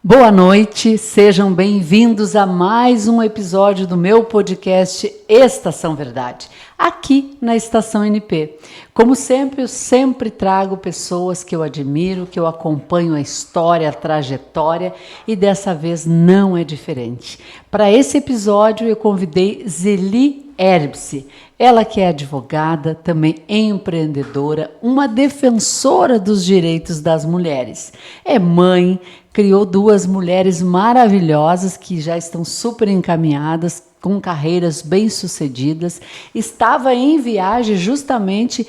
Boa noite, sejam bem-vindos a mais um episódio do meu podcast Estação Verdade, aqui na Estação NP. Como sempre, eu sempre trago pessoas que eu admiro, que eu acompanho a história, a trajetória, e dessa vez não é diferente. Para esse episódio eu convidei Zeli Erbse, ela que é advogada, também empreendedora, uma defensora dos direitos das mulheres. É mãe, criou duas mulheres maravilhosas que já estão super encaminhadas, com carreiras bem-sucedidas. Estava em viagem justamente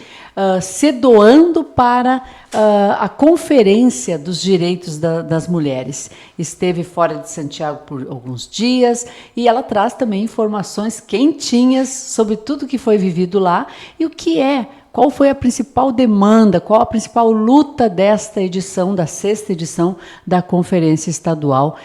se doando para a Conferência dos Direitos das Mulheres. Esteve fora de Santiago por alguns dias e ela traz também informações quentinhas sobre tudo que foi vivido lá e o que é. Qual foi a principal demanda, qual a principal luta desta edição, da 6ª edição da Conferência Estadual,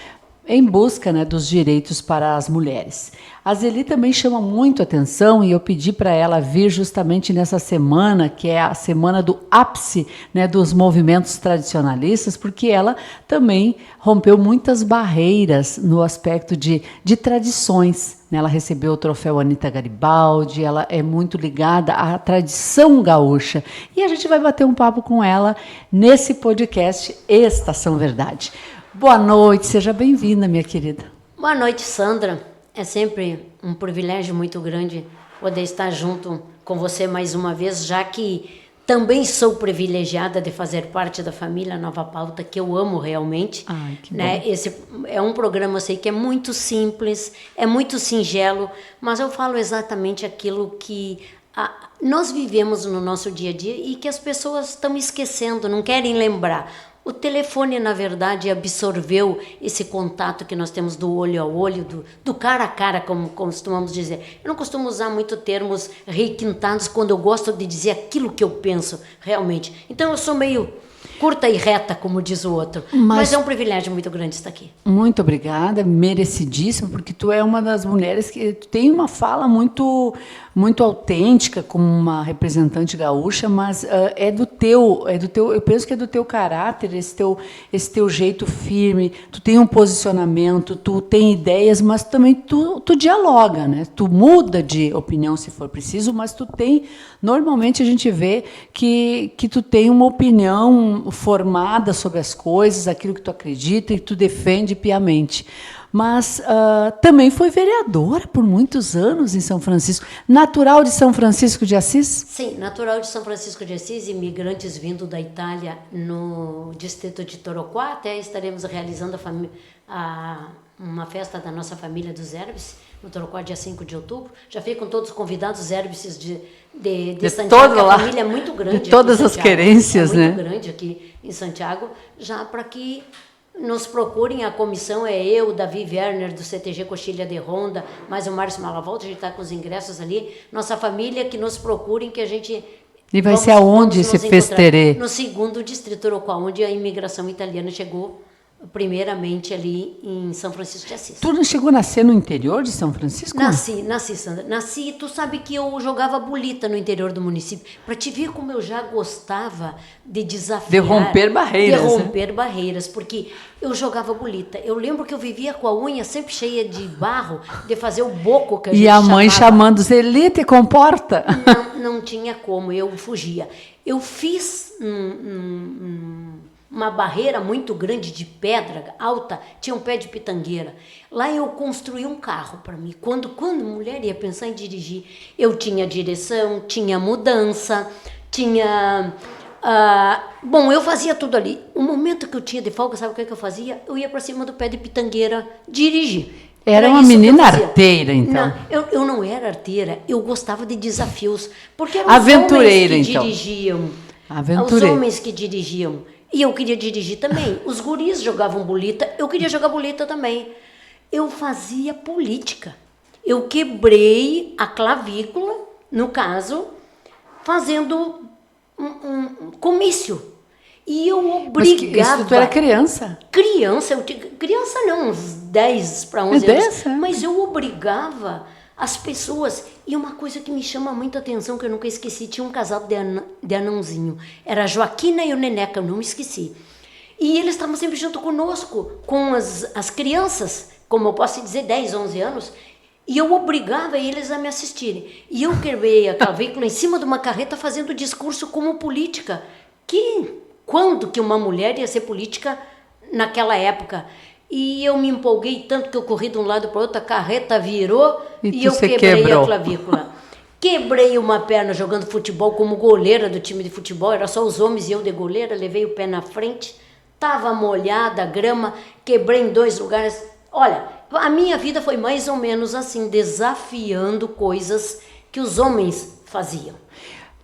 em busca, dos direitos para as mulheres. A Zeli também chama muito atenção e eu pedi para ela vir justamente nessa semana, que é a semana do ápice, dos movimentos tradicionalistas, porque ela também rompeu muitas barreiras no aspecto de tradições. Ela recebeu o troféu Anita Garibaldi, ela é muito ligada à tradição gaúcha. E a gente vai bater um papo com ela nesse podcast Estação Verdade. Boa noite, seja bem-vinda, minha querida. Boa noite, Sandra. É sempre um privilégio muito grande poder estar junto com você mais uma vez, já que também sou privilegiada de fazer parte da família Nova Pauta, que eu amo realmente. Ai, que bom. Esse é um programa, eu sei que é muito simples, é muito singelo, mas eu falo exatamente aquilo que nós vivemos no nosso dia a dia e que as pessoas estão esquecendo, não querem lembrar. O telefone, na verdade, absorveu esse contato que nós temos do olho ao olho, do cara a cara, como costumamos dizer. Eu não costumo usar muito termos requintados quando eu gosto de dizer aquilo que eu penso realmente. Então, eu sou meio curta e reta, como diz o outro. Mas é um privilégio muito grande estar aqui. Muito obrigada, merecidíssimo, porque tu é uma das mulheres que tem uma fala muito autêntica como uma representante gaúcha, mas eu penso que é do teu caráter, esse teu jeito firme, tu tem um posicionamento, tu tem ideias, mas também tu dialoga, né? Tu muda de opinião se for preciso, mas normalmente a gente vê que tu tem uma opinião formada sobre as coisas, aquilo que tu acredita e tu defende piamente. Mas também foi vereadora por muitos anos em São Francisco. Natural de São Francisco de Assis? Sim, natural de São Francisco de Assis, imigrantes vindo da Itália no distrito de Toroquá. Até estaremos realizando uma festa da nossa família dos Erbse, no Toroquá, dia 5 de outubro. Já ficam todos convidados, os Erbses de Santiago, a família é muito grande. De todas as querências, né? É muito grande aqui em Santiago, já para que nos procurem. A comissão é eu, Davi Werner, do CTG Coxilha de Ronda, mais o Márcio Malavolta, a gente está com os ingressos ali. Nossa família, que nos procurem, que a gente... E vai ser aonde esse festerê? No 2º distrito, onde a imigração italiana chegou primeiramente ali em São Francisco de Assis. Tu não chegou a nascer no interior de São Francisco? Nasci, Sandra. Nasci, tu sabe que eu jogava bolita no interior do município. Para te ver como eu já gostava de desafiar. De romper barreiras. De romper barreiras, porque eu jogava bolita. Eu lembro que eu vivia com a unha sempre cheia de barro, de fazer o boco que a gente chamava. E a mãe chamando, Zeli, te comporta. Não tinha como, eu fugia. Eu fiz uma barreira muito grande de pedra alta, tinha um pé de pitangueira. Lá eu construí um carro para mim. Quando mulher ia pensar em dirigir, eu tinha direção, tinha mudança, tinha... eu fazia tudo ali. O momento que eu tinha de folga, sabe o que eu fazia? Eu ia para cima do pé de pitangueira dirigir. Era uma menina arteira, então. Não, eu não era arteira, eu gostava de desafios. Porque eram aventureira, os homens que então. dirigiam. Aventureira. Os homens que dirigiam. E eu queria dirigir também. Os guris jogavam bolita, eu queria jogar bolita também. Eu fazia política. Eu quebrei a clavícula, no caso, fazendo um comício. E eu obrigava... Mas tu era criança? Criança não, uns 10 para 11 anos. É. Mas eu obrigava as pessoas... E uma coisa que me chama muita atenção, que eu nunca esqueci, tinha um casal de anãozinho. Era a Joaquina e o Neneca, eu não me esqueci. E eles estavam sempre junto conosco, com as crianças, como eu posso dizer, 10, 11 anos, e eu obrigava eles a me assistirem. E eu quebrei a clavícula em cima de uma carreta fazendo discurso como política. Quando que uma mulher ia ser política naquela época? E eu me empolguei tanto que eu corri de um lado para o outro, a carreta virou e eu quebrei a clavícula. Quebrei uma perna jogando futebol como goleira do time de futebol, era só os homens e eu de goleira, levei o pé na frente, estava molhada a grama, quebrei em 2 lugares. Olha, a minha vida foi mais ou menos assim, desafiando coisas que os homens faziam.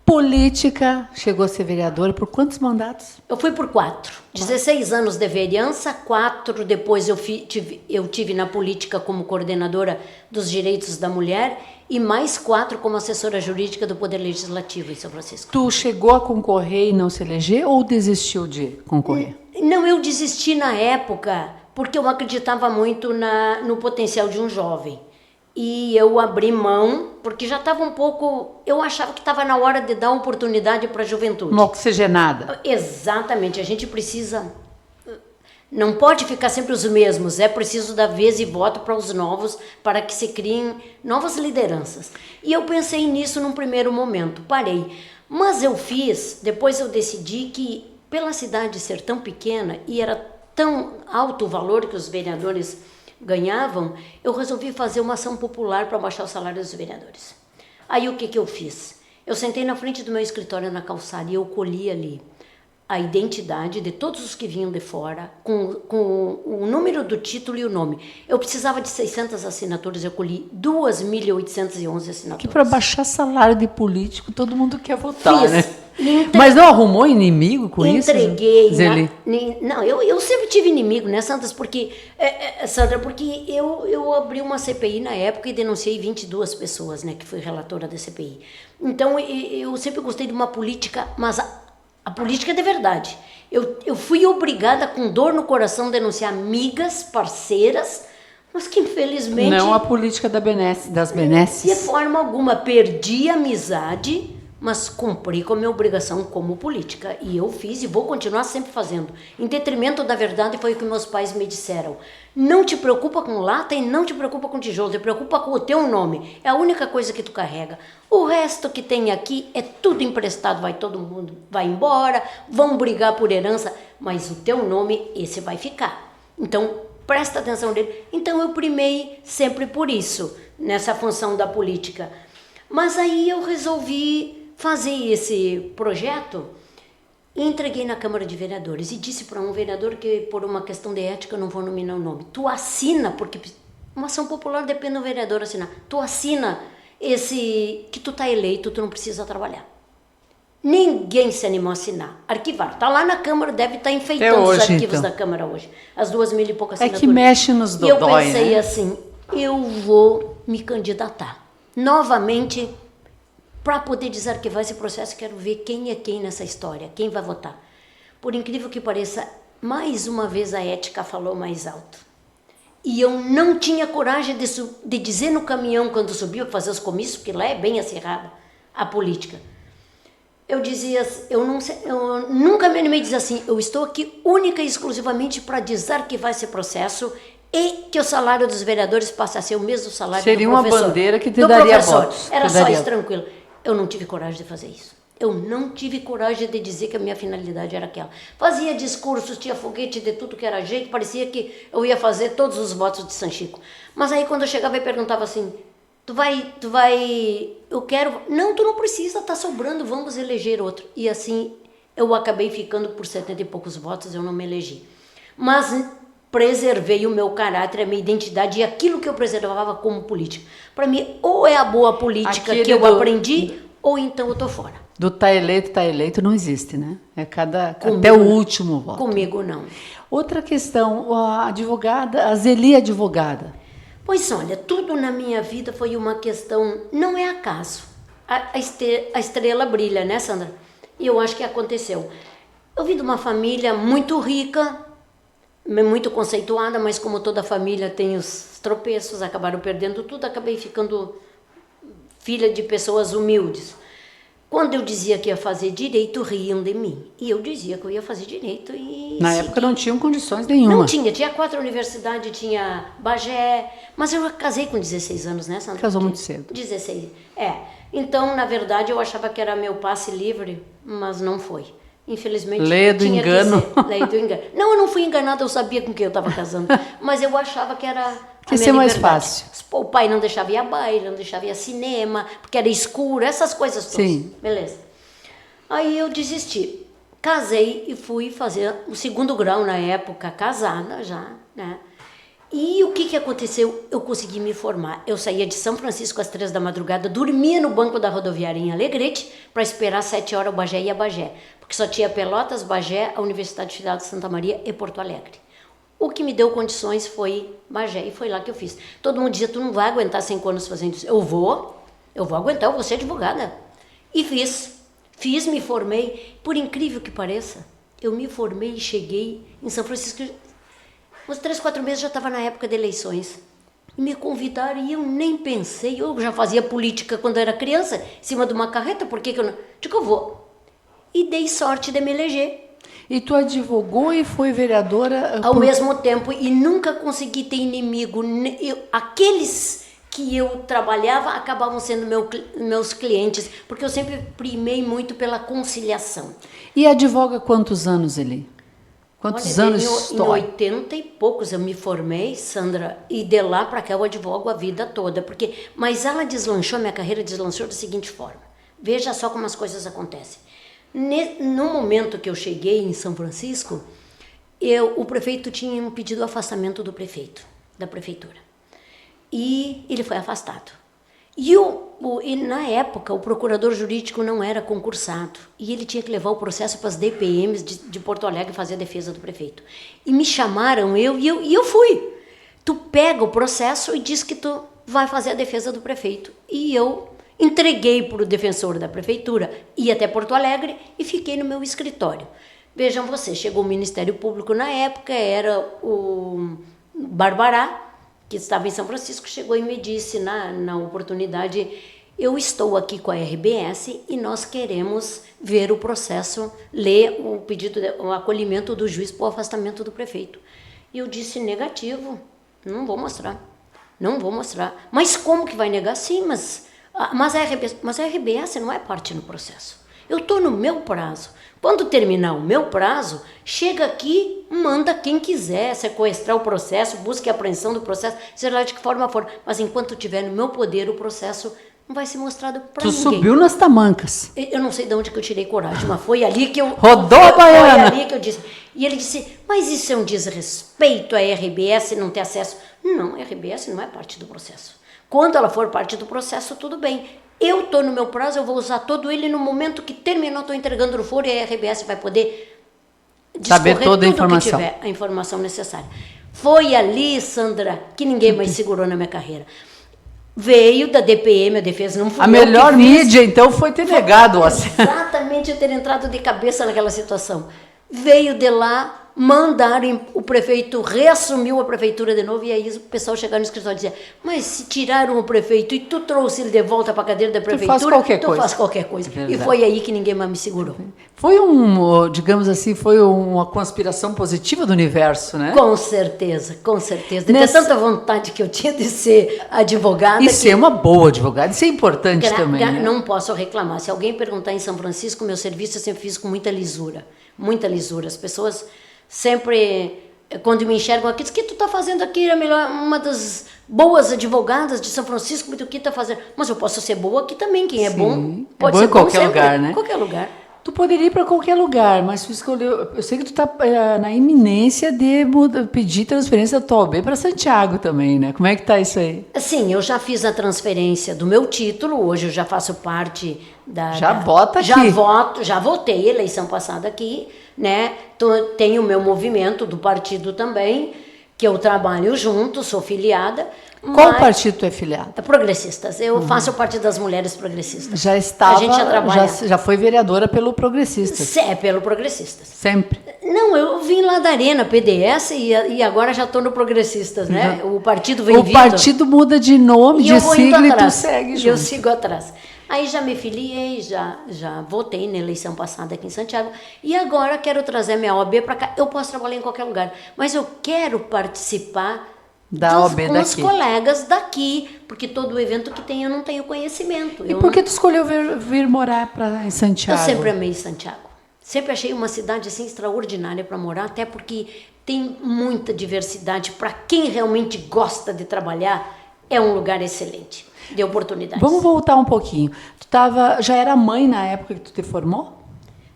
Política, chegou a ser vereadora por quantos mandatos? Eu fui por 4. 16 anos de vereança, 4 depois eu tive na política como coordenadora dos direitos da mulher e mais 4 como assessora jurídica do Poder Legislativo em São Francisco. Tu chegou a concorrer e não se eleger ou desistiu de concorrer? Não, eu desisti na época porque eu acreditava muito no potencial de um jovem. E eu abri mão, porque já estava um pouco... Eu achava que estava na hora de dar oportunidade para a juventude. Uma oxigenada. Exatamente, a gente precisa... Não pode ficar sempre os mesmos, é preciso dar vez e voto para os novos, para que se criem novas lideranças. E eu pensei nisso num primeiro momento, parei. Mas depois eu decidi que, pela cidade ser tão pequena e era tão alto o valor que os vereadores ganhavam, eu resolvi fazer uma ação popular para baixar o salário dos vereadores. Aí o que eu fiz? Eu sentei na frente do meu escritório na calçada e eu colhi ali a identidade de todos os que vinham de fora, com o número do título e o nome. Eu precisava de 600 assinaturas, eu colhi 2.811 assinaturas. Que para baixar salário de político, todo mundo quer votar, Fiz. né? Mas não arrumou inimigo com isso? Entreguei. Zeli? Não, eu sempre tive inimigo, né, Sandra? Porque eu abri uma CPI na época e denunciei 22 pessoas, né, que fui relatora da CPI. Então, eu sempre gostei de uma política, mas a política é de verdade. Eu fui obrigada, com dor no coração, a denunciar amigas, parceiras, mas que infelizmente... Não a política das benesses. De forma alguma, perdi a amizade, mas cumpri com a minha obrigação como política. E eu fiz e vou continuar sempre fazendo. Em detrimento da verdade, foi o que meus pais me disseram. Não te preocupa com lata e não te preocupa com tijolo, te preocupa com o teu nome. É a única coisa que tu carrega. O resto que tem aqui é tudo emprestado, todo mundo vai embora, vão brigar por herança, mas o teu nome, esse vai ficar. Então, presta atenção nele. Então, eu primei sempre por isso, nessa função da política. Mas aí eu resolvi fazer esse projeto e entreguei na Câmara de Vereadores e disse para um vereador que, por uma questão de ética, eu não vou nominar o nome. Tu assina, porque uma ação popular depende do vereador assinar. Tu assina que tu tá eleito, tu não precisa trabalhar. Ninguém se animou a assinar. Arquivar. Tá lá na Câmara, deve estar enfeitando os arquivos da Câmara hoje. As 2.000 e poucas assinaturas. É que mexe nos dodói, e eu pensei né? assim, eu vou me candidatar. Novamente, para poder desarquivar esse processo, quero ver quem é quem nessa história, quem vai votar. Por incrível que pareça, mais uma vez a ética falou mais alto. E eu não tinha coragem de dizer no caminhão, quando subia para fazer os comícios, porque lá é bem acirrada a política. Eu dizia, eu nunca me animei a dizer assim, eu estou aqui única e exclusivamente para desarquivar esse processo e que o salário dos vereadores passe a ser o mesmo salário do professor. Seria uma bandeira que te daria votos. Era só isso, tranquilo. Eu não tive coragem de fazer isso. Eu não tive coragem de dizer que a minha finalidade era aquela. Fazia discursos, tinha foguete de tudo que era jeito, parecia que eu ia fazer todos os votos de San Chico. Mas aí quando eu chegava e perguntava assim, tu vai, eu quero... Não, tu não precisa, tá sobrando, vamos eleger outro. E assim, eu acabei ficando por 70 e poucos votos, eu não me elegi. Mas preservei o meu caráter, a minha identidade e aquilo que eu preservava como política. Para mim, ou é a boa política que eu aprendi, ou então eu tô fora. Do tá eleito não existe, né? É até o último voto. Comigo não. Outra questão, a advogada, a Zeli advogada. Pois olha, tudo na minha vida foi uma questão, não é acaso. A estrela brilha, né, Sandra? E eu acho que aconteceu. Eu vim de uma família muito rica, muito conceituada, mas como toda família tem os tropeços, acabaram perdendo tudo, acabei ficando filha de pessoas humildes. Quando eu dizia que ia fazer direito, riam de mim. E eu dizia que eu ia fazer direito e... Na época não tinham condições nenhuma. Não tinha 4 universidades, tinha Bagé, mas eu casei com 16 anos, né, Sandra? Casou muito cedo. 16, Então, na verdade, eu achava que era meu passe livre, mas não foi. Infelizmente, Lei do engano. Lei do engano. Não, eu não fui enganada, eu sabia com quem eu estava casando, mas eu achava que era... Que ia ser mais fácil. O pai não deixava ir a baile, não deixava ir a cinema, porque era escuro, essas coisas todas. Sim. Beleza. Aí eu desisti. Casei e fui fazer o 2º grau na época, casada já, né? E o que aconteceu? Eu consegui me formar. Eu saía de São Francisco às 3 da madrugada, dormia no banco da rodoviária em Alegrete, para esperar 7 horas o Bagé e a Bagé. Porque só tinha Pelotas, Bagé, a Universidade Federal de Santa Maria e Porto Alegre. O que me deu condições foi Bagé, e foi lá que eu fiz. Todo mundo dizia, tu não vai aguentar 5 anos fazendo isso. Eu vou aguentar, eu vou ser advogada. E fiz, me formei. Por incrível que pareça, eu me formei e cheguei em São Francisco. Uns 3, 4 meses já estava na época de eleições. E me convidaram e eu nem pensei. Eu já fazia política quando era criança, em cima de uma carreta, por que eu não... Digo, eu vou. E dei sorte de me eleger. E tu advogou e foi vereadora... Ao mesmo tempo, e nunca consegui ter inimigo. Aqueles que eu trabalhava acabavam sendo meus clientes, porque eu sempre primei muito pela conciliação. E advoga quantos anos, Eli? Quantos anos Em 80 e poucos eu me formei, Sandra, e de lá para cá eu advogo a vida toda. Mas ela deslanchou, minha carreira deslanchou da seguinte forma. Veja só como as coisas acontecem. No momento que eu cheguei em São Francisco, o prefeito tinha um pedido de afastamento do prefeito, da prefeitura. E ele foi afastado. E na época, o procurador jurídico não era concursado. E ele tinha que levar o processo para as DPMs de Porto Alegre fazer a defesa do prefeito. E me chamaram, e eu fui. Tu pega o processo e diz que tu vai fazer a defesa do prefeito. E eu entreguei para o defensor da prefeitura, ia até Porto Alegre e fiquei no meu escritório. Vejam vocês, chegou o Ministério Público na época, era o Barbará, que estava em São Francisco, chegou e me disse na oportunidade, eu estou aqui com a RBS e nós queremos ver o processo, ler o pedido, o acolhimento do juiz para o afastamento do prefeito. E eu disse, negativo, não vou mostrar. Mas como que vai negar? Sim, mas a RBS não é parte no processo. Eu estou no meu prazo. Quando terminar o meu prazo, chega aqui, manda quem quiser sequestrar o processo, busque a apreensão do processo, seja lá de que forma for. Mas enquanto estiver no meu poder, o processo não vai ser mostrado para ninguém. Tu subiu nas tamancas. Eu não sei de onde que eu tirei coragem, mas foi ali que eu... Rodou a baiana! Foi ali que eu disse. E ele disse, mas isso é um desrespeito à RBS não ter acesso. Não, a RBS não é parte do processo. Quando ela for parte do processo, tudo bem. Eu estou no meu prazo, eu vou usar todo ele no momento que terminou, estou entregando no foro e a RBS vai poder saber toda a informação. Que tiver a informação necessária. Foi ali, Sandra, que ninguém mais segurou na minha carreira. Veio da DPM, a defesa não foi a melhor mídia, então, foi ter negado o acesso. Exatamente, eu ter entrado de cabeça naquela situação. Veio de lá, mandaram, o prefeito reassumiu a prefeitura de novo, e aí o pessoal chegava no escritório e dizia, mas se tiraram o prefeito e tu trouxe ele de volta para a cadeira da prefeitura, tu faz qualquer coisa. E foi aí que ninguém mais me segurou. Foi digamos assim, foi uma conspiração positiva do universo, né? Com certeza, com certeza. De ter tanta vontade que eu tinha de ser advogada. E ser uma boa advogada, isso é importante também. Né? Não posso reclamar. Se alguém perguntar em São Francisco, meu serviço eu sempre fiz com muita lisura. Muita lisura. As pessoas sempre, quando me enxergam aqui, dizem, o que tu está fazendo aqui? É melhor, uma das boas advogadas de São Francisco, o que está fazendo? Mas eu posso ser boa aqui também, quem é bom pode ser bom em qualquer lugar, né? Em qualquer lugar. Tu poderia ir para qualquer lugar, mas tu escolheu. Eu sei que tu está na iminência de pedir transferência da tua OAB para Santiago também, né? Como é que tá isso aí? Sim, eu já fiz a transferência do meu título, hoje eu já faço parte da... Vota aqui. Já votei eleição passada aqui, né? Tenho o meu movimento do partido também, que eu trabalho junto, sou filiada. Qual partido tu é filiada? Progressistas. Eu faço parte das mulheres progressistas. Já estava, a gente já foi vereadora pelo Progressistas. É, pelo Progressistas. Sempre. Não, eu vim lá da Arena, PDS, e agora já estou no Progressistas, né? O partido vem vindo. O partido muda de nome, de sigla, e tu segue junto. Eu sigo atrás. Aí já me filiei, já votei na eleição passada aqui em Santiago e agora quero trazer minha OAB para cá. Eu posso trabalhar em qualquer lugar, mas eu quero participar da OAB com os daqui. colegas daqui, porque todo evento que tem eu não tenho conhecimento. E por que tu escolheu vir morar em Santiago? Eu sempre amei Santiago. Sempre achei uma cidade assim extraordinária para morar, até porque tem muita diversidade. Para quem realmente gosta de trabalhar, é um lugar excelente de oportunidades. Vamos voltar um pouquinho. Já era mãe na época que tu te formou?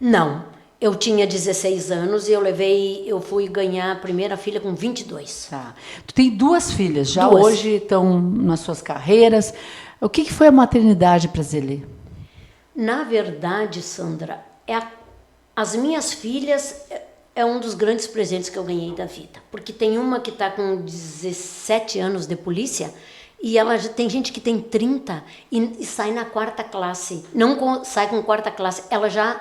Não. Eu tinha 16 anos e eu fui ganhar a primeira filha com 22. Tá. Tu tem 2 filhas, já Duas. Hoje estão nas suas carreiras. O que foi a maternidade para Zeli? Na verdade, Sandra, as minhas filhas é um dos grandes presentes que eu ganhei da vida. Porque tem uma que está com 17 anos de polícia e tem gente que tem 30 e sai na 4ª classe. Não sai com 4ª classe, ela já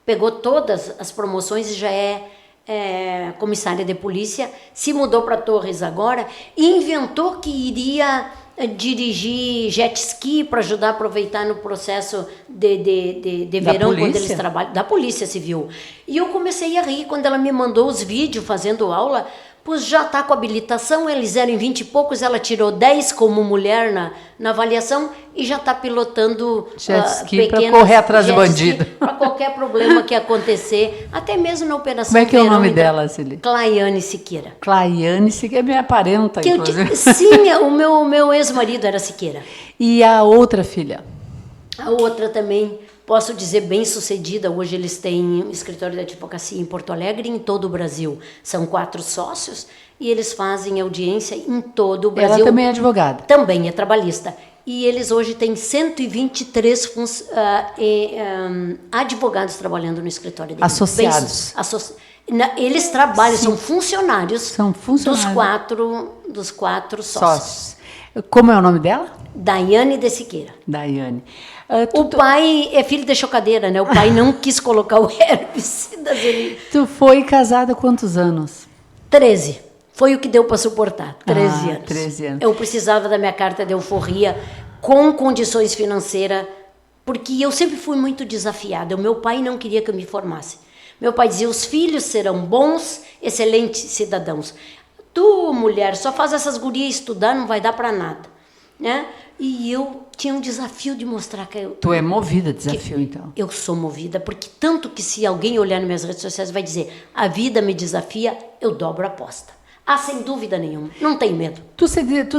pegou todas as promoções e já é comissária de polícia, se mudou para Torres agora e inventou que iria dirigir jet ski para ajudar a aproveitar no processo de verão, quando eles trabalham, da Polícia Civil. E eu comecei a rir quando ela me mandou os vídeos fazendo aula, pois já está com habilitação, eles eram em 20 e poucos, ela tirou 10 como mulher na avaliação e já está pilotando jet ski para correr atrás de bandido. Para qualquer problema que acontecer, até mesmo na operação. Como é que é o nome dela, Zeli? Claiane Siqueira. Claiane Siqueira, minha parenta, inclusive. Sim, o meu ex-marido era Siqueira. E a outra filha? A outra também, posso dizer, bem sucedida. Hoje eles têm um escritório de advocacia em Porto Alegre e em todo o Brasil. São 4 sócios e eles fazem audiência em todo o Brasil. Ela também é advogada? Também é trabalhista. E eles hoje têm 123 advogados trabalhando no escritório deles. Associados? Eles trabalham, são funcionários, São funcionários dos quatro sócios. Como é o nome dela? Daiane de Siqueira. Daiane. O pai é filho de chocadeira, né? O pai não quis colocar o herbicida dele. Tu foi casada há quantos anos? 13. Foi o que deu para suportar, 13 anos. 13 anos. Eu precisava da minha carta de alforria com condições financeiras, porque eu sempre fui muito desafiada. O meu pai não queria que eu me formasse. Meu pai dizia, os filhos serão bons, excelentes cidadãos. Tu, mulher, só faz essas gurias estudar, não vai dar para nada. Né? E eu tinha um desafio de mostrar que eu... Tu é movida a desafio, então? Eu sou movida, porque tanto que se alguém olhar nas minhas redes sociais vai dizer, a vida me desafia, eu dobro a aposta. Ah, sem dúvida nenhuma, não tem medo. Tu,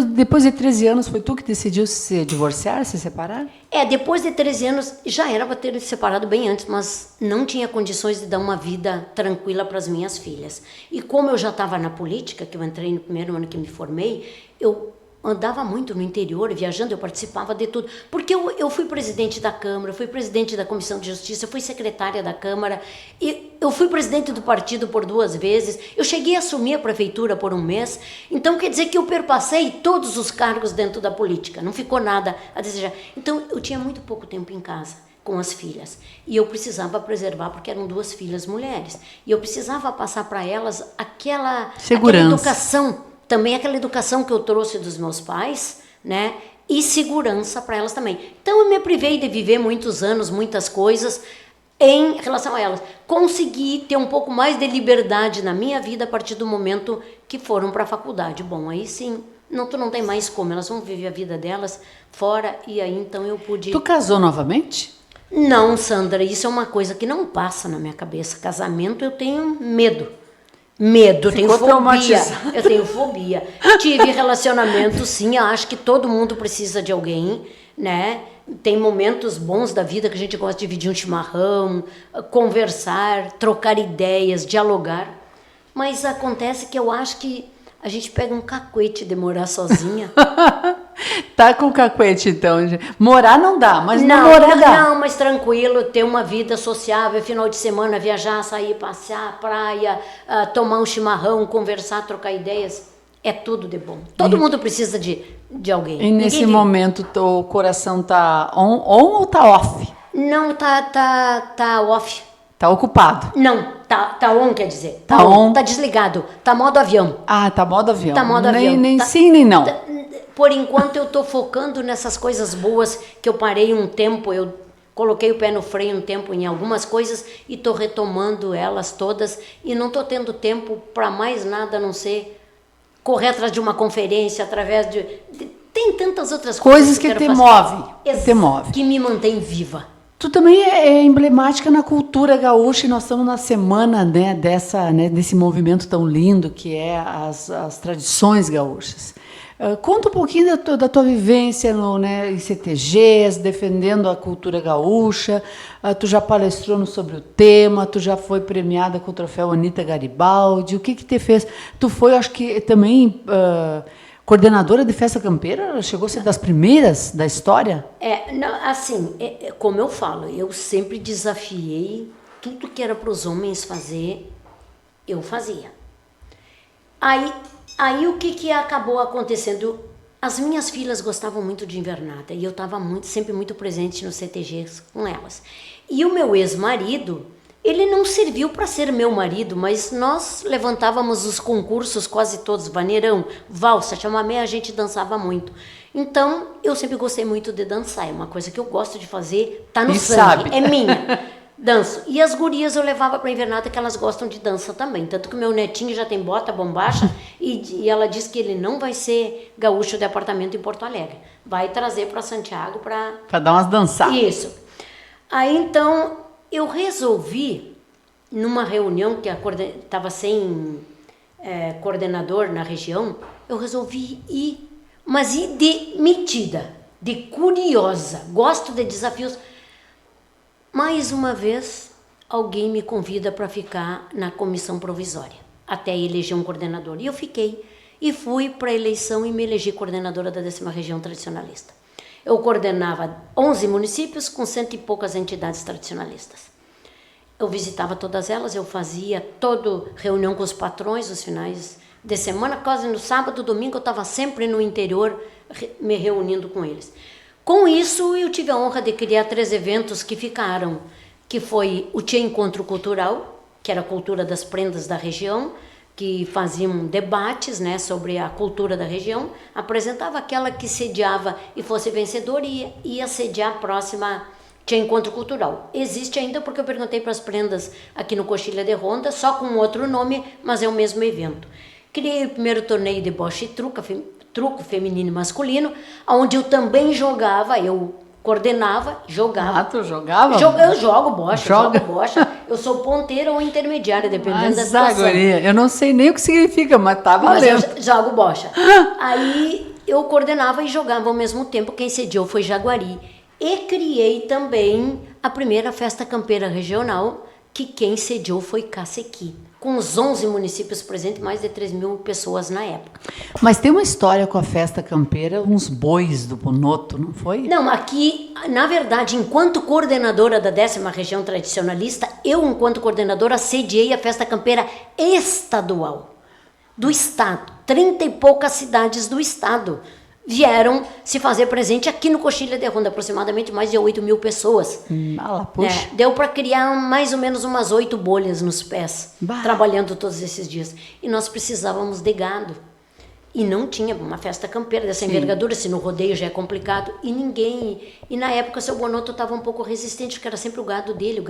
depois de 13 anos, foi tu que decidiu se divorciar, se separar? Depois de 13 anos, já era para ter se separado bem antes, mas não tinha condições de dar uma vida tranquila para as minhas filhas. E como eu já estava na política, que eu entrei no primeiro ano que me formei, eu andava muito no interior, viajando, eu participava de tudo. Porque eu fui presidente da Câmara, fui presidente da Comissão de Justiça, fui secretária da Câmara, e eu fui presidente do partido por 2 vezes, eu cheguei a assumir a prefeitura por 1 mês, então quer dizer que eu perpassei todos os cargos dentro da política, não ficou nada a desejar. Então eu tinha muito pouco tempo em casa com as filhas, e eu precisava preservar, porque eram 2 filhas mulheres, e eu precisava passar para elas aquela educação, também aquela educação que eu trouxe dos meus pais, né? E segurança para elas também. Então eu me privei de viver muitos anos, muitas coisas em relação a elas. Consegui ter um pouco mais de liberdade na minha vida a partir do momento que foram para a faculdade. Bom, aí sim, tu não tem mais como, elas vão viver a vida delas fora, e aí então eu pude... Tu casou novamente? Não, Sandra, isso é uma coisa que não passa na minha cabeça. Casamento eu tenho medo. Eu tenho fobia. Tive relacionamento, sim, eu acho que todo mundo precisa de alguém, né? Tem momentos bons da vida que a gente gosta de dividir um chimarrão, conversar, trocar ideias, dialogar. Mas acontece que eu acho que a gente pega um cacuete de morar sozinha. Tá com cacuete, então. Morar não dá, mas namorar dá. Não, mas tranquilo, ter uma vida sociável, final de semana, viajar, sair, passear, praia, tomar um chimarrão, conversar, trocar ideias, é tudo de bom. Todo mundo precisa de alguém. E nesse momento, o coração tá on ou tá off? Não, tá off. Tá ocupado? Não, tá on, quer dizer. Tá on. Tá desligado, tá modo avião. Ah, tá modo avião. Tá modo avião. Nem sim, nem não. Por enquanto eu estou focando nessas coisas boas que eu parei um tempo, eu coloquei o pé no freio um tempo em algumas coisas e estou retomando elas todas e não estou tendo tempo para mais nada a não ser correr atrás de uma conferência, através tem tantas outras coisas que te movem, que me mantém viva. Tu também é emblemática na cultura gaúcha e nós estamos na semana, né, desse movimento tão lindo que é as tradições gaúchas. Conta um pouquinho da tua vivência em CTGs, defendendo a cultura gaúcha. Tu já palestrou sobre o tema, tu já foi premiada com o troféu Anita Garibaldi. O que te fez? Tu foi, acho que, também coordenadora de festa campeira? Chegou a ser das primeiras da história? Como eu falo, eu sempre desafiei tudo que era para os homens fazer, eu fazia. Aí o que acabou acontecendo? As minhas filhas gostavam muito de invernada e eu estava sempre muito presente nos CTGs com elas. E o meu ex-marido, ele não serviu para ser meu marido, mas nós levantávamos os concursos quase todos, vaneirão, valsa, chamamé, a gente dançava muito. Então, eu sempre gostei muito de dançar, é uma coisa que eu gosto de fazer, tá no sangue, é minha. Danço. E as gurias eu levava para invernada que elas gostam de dança também. Tanto que o meu netinho já tem bota, bombacha, e ela diz que ele não vai ser gaúcho de apartamento em Porto Alegre. Vai trazer para Santiago para dar umas dançadas. Isso. Aí então eu resolvi, numa reunião que estava sem coordenador na região, eu resolvi ir, mas ir de metida, de curiosa, gosto de desafios. Mais uma vez, alguém me convida para ficar na comissão provisória, até eleger um coordenador. E eu fiquei, e fui para a eleição e me elegi coordenadora da 10ª Região Tradicionalista. Eu coordenava 11 municípios com 100 e poucas entidades tradicionalistas. Eu visitava todas elas, eu fazia toda reunião com os patrões nos finais de semana, quase no sábado, domingo, eu estava sempre no interior me reunindo com eles. Com isso, eu tive a honra de criar 3 eventos que ficaram, que foi o Tia Encontro Cultural, que era a cultura das prendas da região, que faziam debates, né, sobre a cultura da região, apresentava aquela que sediava e fosse vencedor e ia sediar a próxima Tia Encontro Cultural. Existe ainda porque eu perguntei para as prendas aqui no Coxilha de Ronda, só com outro nome, mas é o mesmo evento. Criei o primeiro torneio de bocha e truco feminino e masculino, onde eu também jogava, eu coordenava, jogava. Ah, tu jogava? Eu jogo bocha, eu sou ponteira ou intermediária, dependendo da situação. Guria, eu não sei nem o que significa, mas tá valendo. Mas eu jogo bocha. Aí eu coordenava e jogava ao mesmo tempo, quem sediou foi Jaguari. E criei também a primeira festa campeira regional, que quem sediou foi Cacequi, com os 11 municípios presentes, mais de 3.000 pessoas na época. Mas tem uma história com a festa campeira, uns bois do Ponoto, não foi? Não, aqui, na verdade, enquanto coordenadora da 10ª Região Tradicionalista, eu, enquanto coordenadora, sediei a festa campeira estadual, do estado. 30 e poucas cidades do estado vieram se fazer presente aqui no Coxilha de Ronda, aproximadamente mais de 8.000 pessoas. Puxa. Deu para criar mais ou menos umas 8 bolhas nos pés, trabalhando todos esses dias. E nós precisávamos de gado. E não tinha uma festa campeira dessa envergadura, se no rodeio já é complicado. E na época o seu Bonoto estava um pouco resistente, porque era sempre o gado dele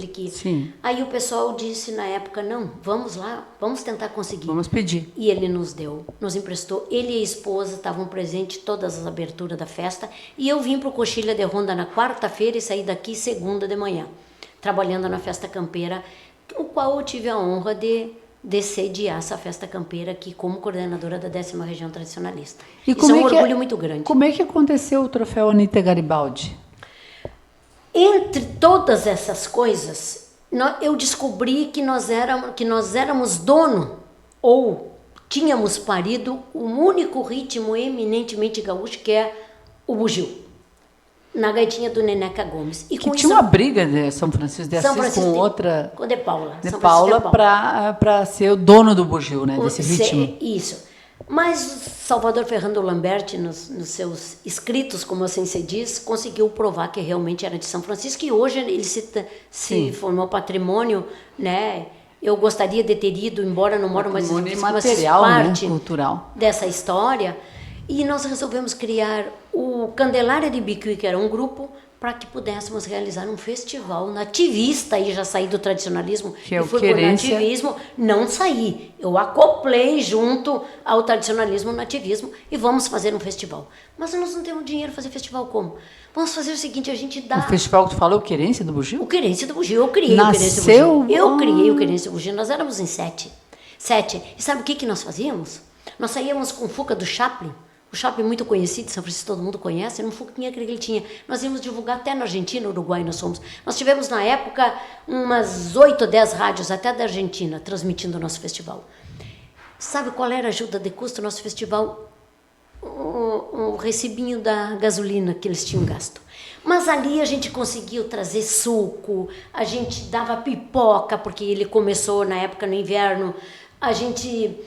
que... Sim. Aí o pessoal disse na época, não, vamos lá, vamos tentar conseguir. Vamos pedir. E ele nos emprestou. Ele e a esposa estavam presentes em todas as aberturas da festa. E eu vim para o Coxilha de Ronda na quarta-feira e saí daqui segunda de manhã, trabalhando na festa campeira, o qual eu tive a honra de sediar essa festa campeira aqui como coordenadora da 10ª Região Tradicionalista. Isso é um orgulho muito grande. Como é que aconteceu o troféu Anita Garibaldi? Entre todas essas coisas, eu descobri que nós éramos dono, ou tínhamos parido, o único ritmo eminentemente gaúcho, que é o bugio, na gaitinha do Neneca Gomes. E que tinha uma briga de São Francisco de Assis com outra... Com De Paula. De Paula para ser o dono do bugio, né, desse ritmo. Isso. Mas Salvador Ferrando Lamberti, nos seus escritos, como assim se diz, conseguiu provar que realmente era de São Francisco, e hoje ele se formou patrimônio, né? Eu gostaria de ter ido, embora não moro mais em São Francisco, material, mas parte, né, cultural, dessa história. E nós resolvemos criar o Candelária de Bicuí, que era um grupo, para que pudéssemos realizar um festival nativista, e já saí do tradicionalismo que é e fui para o nativismo, não saí, eu acoplei junto ao tradicionalismo, nativismo, e vamos fazer um festival. Mas nós não temos dinheiro para fazer festival como? Vamos fazer o seguinte, a gente dá... O festival que tu falou, o Querência do Bugio? O Querência do Bugio, eu criei Nasceu... o Querência do Bugio. Eu criei o Querência do Bugio, nós éramos em 7. E sabe o que nós fazíamos? Nós saíamos com o Fuca do Chaplin, o Chaplin muito conhecido, São Francisco todo mundo conhece, era um Fuquinha que ele tinha. Nós íamos divulgar até na Argentina, Uruguai nós fomos. Nós tivemos na época umas 8 ou 10 rádios até da Argentina transmitindo o nosso festival. Sabe qual era a ajuda de custo do nosso festival? O recibinho da gasolina que eles tinham gasto. Mas ali a gente conseguiu trazer suco, a gente dava pipoca, porque ele começou na época no inverno, a gente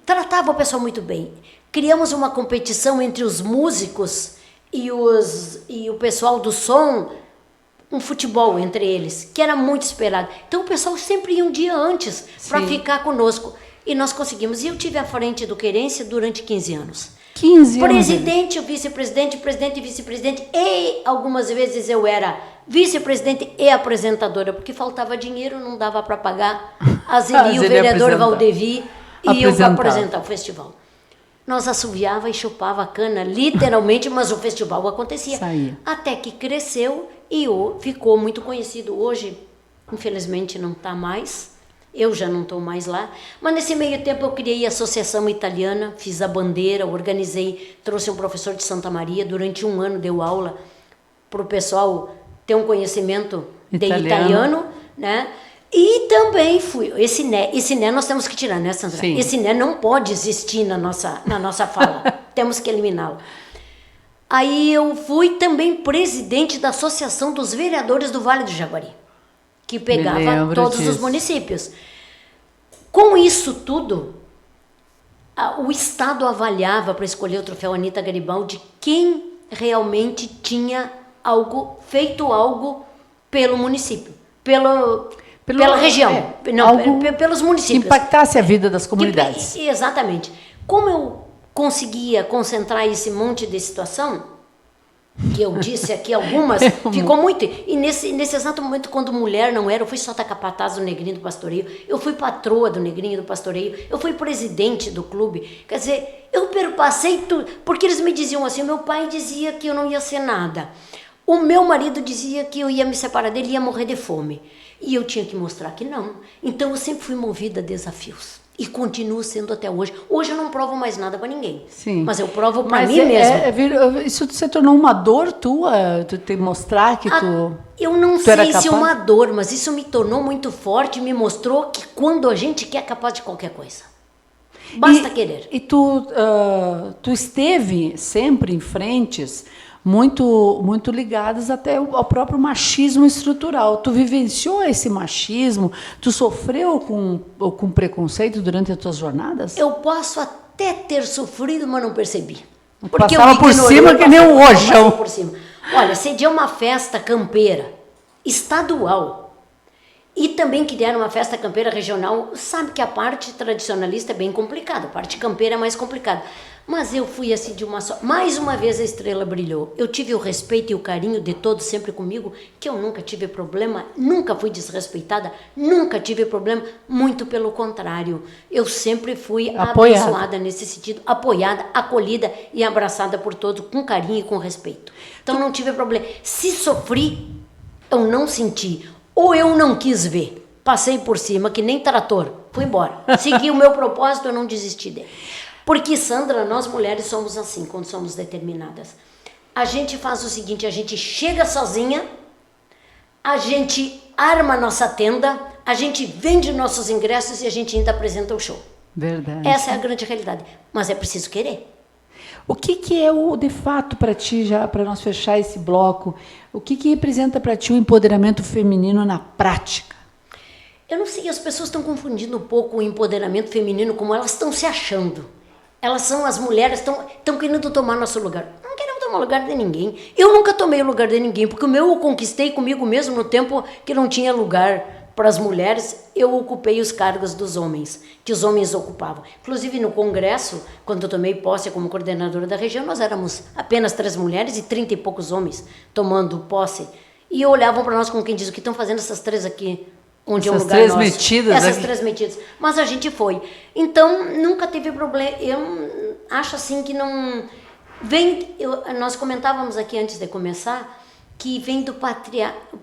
tratava o pessoal muito bem. Criamos uma competição entre os músicos e o pessoal do som, um futebol entre eles, que era muito esperado. Então o pessoal sempre ia um dia antes para ficar conosco. E nós conseguimos. E eu tive à frente do Querência durante 15 anos. 15 anos. Presidente, o vice-presidente, presidente e vice-presidente. E algumas vezes eu era vice-presidente e apresentadora, porque faltava dinheiro, não dava para pagar. As iria o vereador Valdevi e eu para apresentar o festival. Nós assoviava e chupava a cana, literalmente, mas o festival acontecia. Saía. Até que cresceu e ficou muito conhecido. Hoje, infelizmente, não está mais. Eu já não estou mais lá. Mas nesse meio tempo eu criei a Associação Italiana, fiz a bandeira, organizei, trouxe um professor de Santa Maria, durante 1 ano deu aula para o pessoal ter um conhecimento de italiano, né? E também fui, esse né nós temos que tirar, né, Sandra? Sim. Esse né não pode existir na nossa fala, temos que eliminá-lo. Aí eu fui também presidente da Associação dos Vereadores do Vale do Jaguari, que pegava todos os municípios. Com isso tudo, o Estado avaliava para escolher o troféu Anita Garibaldi quem realmente tinha feito algo pelo município, pela região, pelos municípios. Que impactasse a vida das comunidades. Exatamente. Como eu conseguia concentrar esse monte de situação, que eu disse aqui algumas, ficou muito. E nesse exato momento, quando mulher não era, eu fui sócia capataz do Negrinho do Pastoreio, eu fui patroa do Negrinho do Pastoreio, eu fui presidente do clube. Quer dizer, eu perpassei tudo, porque eles me diziam assim, meu pai dizia que eu não ia ser nada. O meu marido dizia que eu ia me separar dele e ia morrer de fome. E eu tinha que mostrar que não. Então eu sempre fui movida a desafios. E continuo sendo até hoje. Hoje eu não provo mais nada para ninguém. Sim. Mas eu provo para mim mesma. Isso se tornou uma dor tua? Tu te mostrar que tu... Eu não sei se é uma dor, mas isso me tornou muito forte. Me mostrou que quando a gente quer, é capaz de qualquer coisa. Basta querer. E tu esteve sempre em frentes muito ligadas até ao próprio machismo estrutural. Tu vivenciou esse machismo? Tu sofreu com preconceito durante as tuas jornadas? Eu posso até ter sofrido, mas não percebi. Porque passava por cima que nem um rojão. Por cima. Olha, cedia uma festa campeira estadual e também criaram uma festa campeira regional. Sabe que a parte tradicionalista é bem complicada, a parte campeira é mais complicada. Mas eu fui assim de uma só. Mais uma vez a estrela brilhou. Eu tive o respeito e o carinho de todos sempre comigo, que eu nunca tive problema, nunca fui desrespeitada, nunca tive problema, muito pelo contrário. Eu sempre fui abençoada nesse sentido, apoiada, acolhida e abraçada por todos, com carinho e com respeito. Então não tive problema. Se sofri, eu não senti, ou eu não quis ver. Passei por cima, que nem trator, fui embora. Segui o meu propósito, eu não desisti dele. Porque, Sandra, nós mulheres somos assim, quando somos determinadas. A gente faz o seguinte, a gente chega sozinha, a gente arma nossa tenda, a gente vende nossos ingressos e a gente ainda apresenta o show. Verdade. Essa é a grande realidade. Mas é preciso querer. O que é de fato para ti, já para nós fechar esse bloco, o que representa para ti o empoderamento feminino na prática? Eu não sei, as pessoas estão confundindo um pouco o empoderamento feminino como elas estão se achando. Elas são as mulheres, estão querendo tomar nosso lugar. Não queremos tomar lugar de ninguém. Eu nunca tomei o lugar de ninguém, porque o meu eu conquistei comigo mesmo no tempo que não tinha lugar para as mulheres, eu ocupei os cargos dos homens, que os homens ocupavam. Inclusive no Congresso, quando eu tomei posse como coordenadora da região, nós éramos apenas 3 mulheres e 30 e poucos homens tomando posse. E olhavam para nós como quem diz, o que estão fazendo essas 3 aqui? Onde essas é um lugar 3 nosso. metidas Essas aqui. 3 metidas. Mas a gente foi. Então, nunca teve problema. Eu acho assim que não... nós comentávamos aqui antes de começar que vem do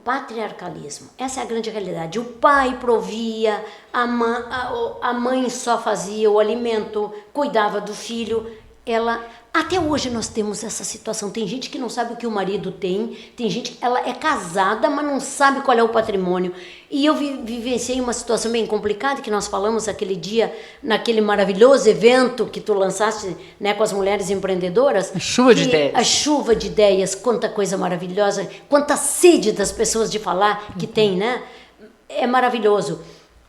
patriarcalismo. Essa é a grande realidade. O pai provia, a mãe só fazia o alimento, cuidava do filho. Até hoje nós temos essa situação. Tem gente que não sabe o que o marido tem gente que ela é casada, mas não sabe qual é o patrimônio. E eu vivenciei uma situação bem complicada, que nós falamos aquele dia, naquele maravilhoso evento que tu lançaste, né, com as mulheres empreendedoras. A chuva de ideias. A chuva de ideias, quanta coisa maravilhosa, quanta sede das pessoas de falar que tem, né? É maravilhoso.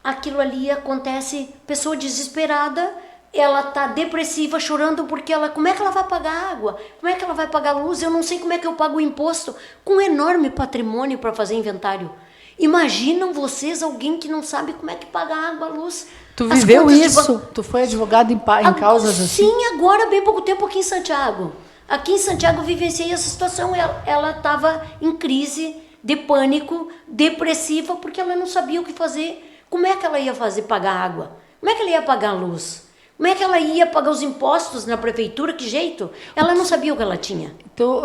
Aquilo ali acontece, pessoa desesperada, ela tá depressiva, chorando porque como é que ela vai pagar água? Como é que ela vai pagar luz? Eu não sei como é que eu pago o imposto, com um enorme patrimônio para fazer inventário. Imaginam vocês alguém que não sabe como é que paga água, luz? Tu viveu isso? Tu foi advogado em causas assim? Sim, agora, bem pouco tempo aqui em Santiago. Aqui em Santiago eu vivenciei essa situação. Ela estava em crise, de pânico, depressiva, porque ela não sabia o que fazer. Como é que ela ia pagar água? Como é que ela ia pagar luz? Como é que ela ia pagar os impostos na prefeitura? Que jeito? Ela não sabia o que ela tinha.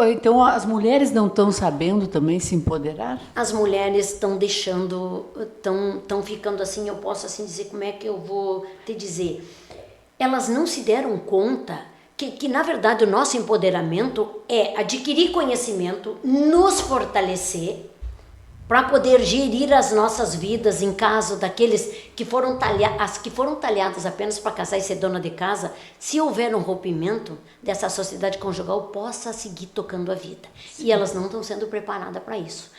Então as mulheres não estão sabendo também se empoderar? As mulheres estão deixando, estão ficando assim, eu posso assim dizer, como é que eu vou te dizer? Elas não se deram conta que na verdade o nosso empoderamento é adquirir conhecimento, nos fortalecer, para poder gerir as nossas vidas em caso daqueles que foram talhadas apenas para casar e ser dona de casa, se houver um rompimento dessa sociedade conjugal, possa seguir tocando a vida. Sim. E elas não estão sendo preparadas para isso.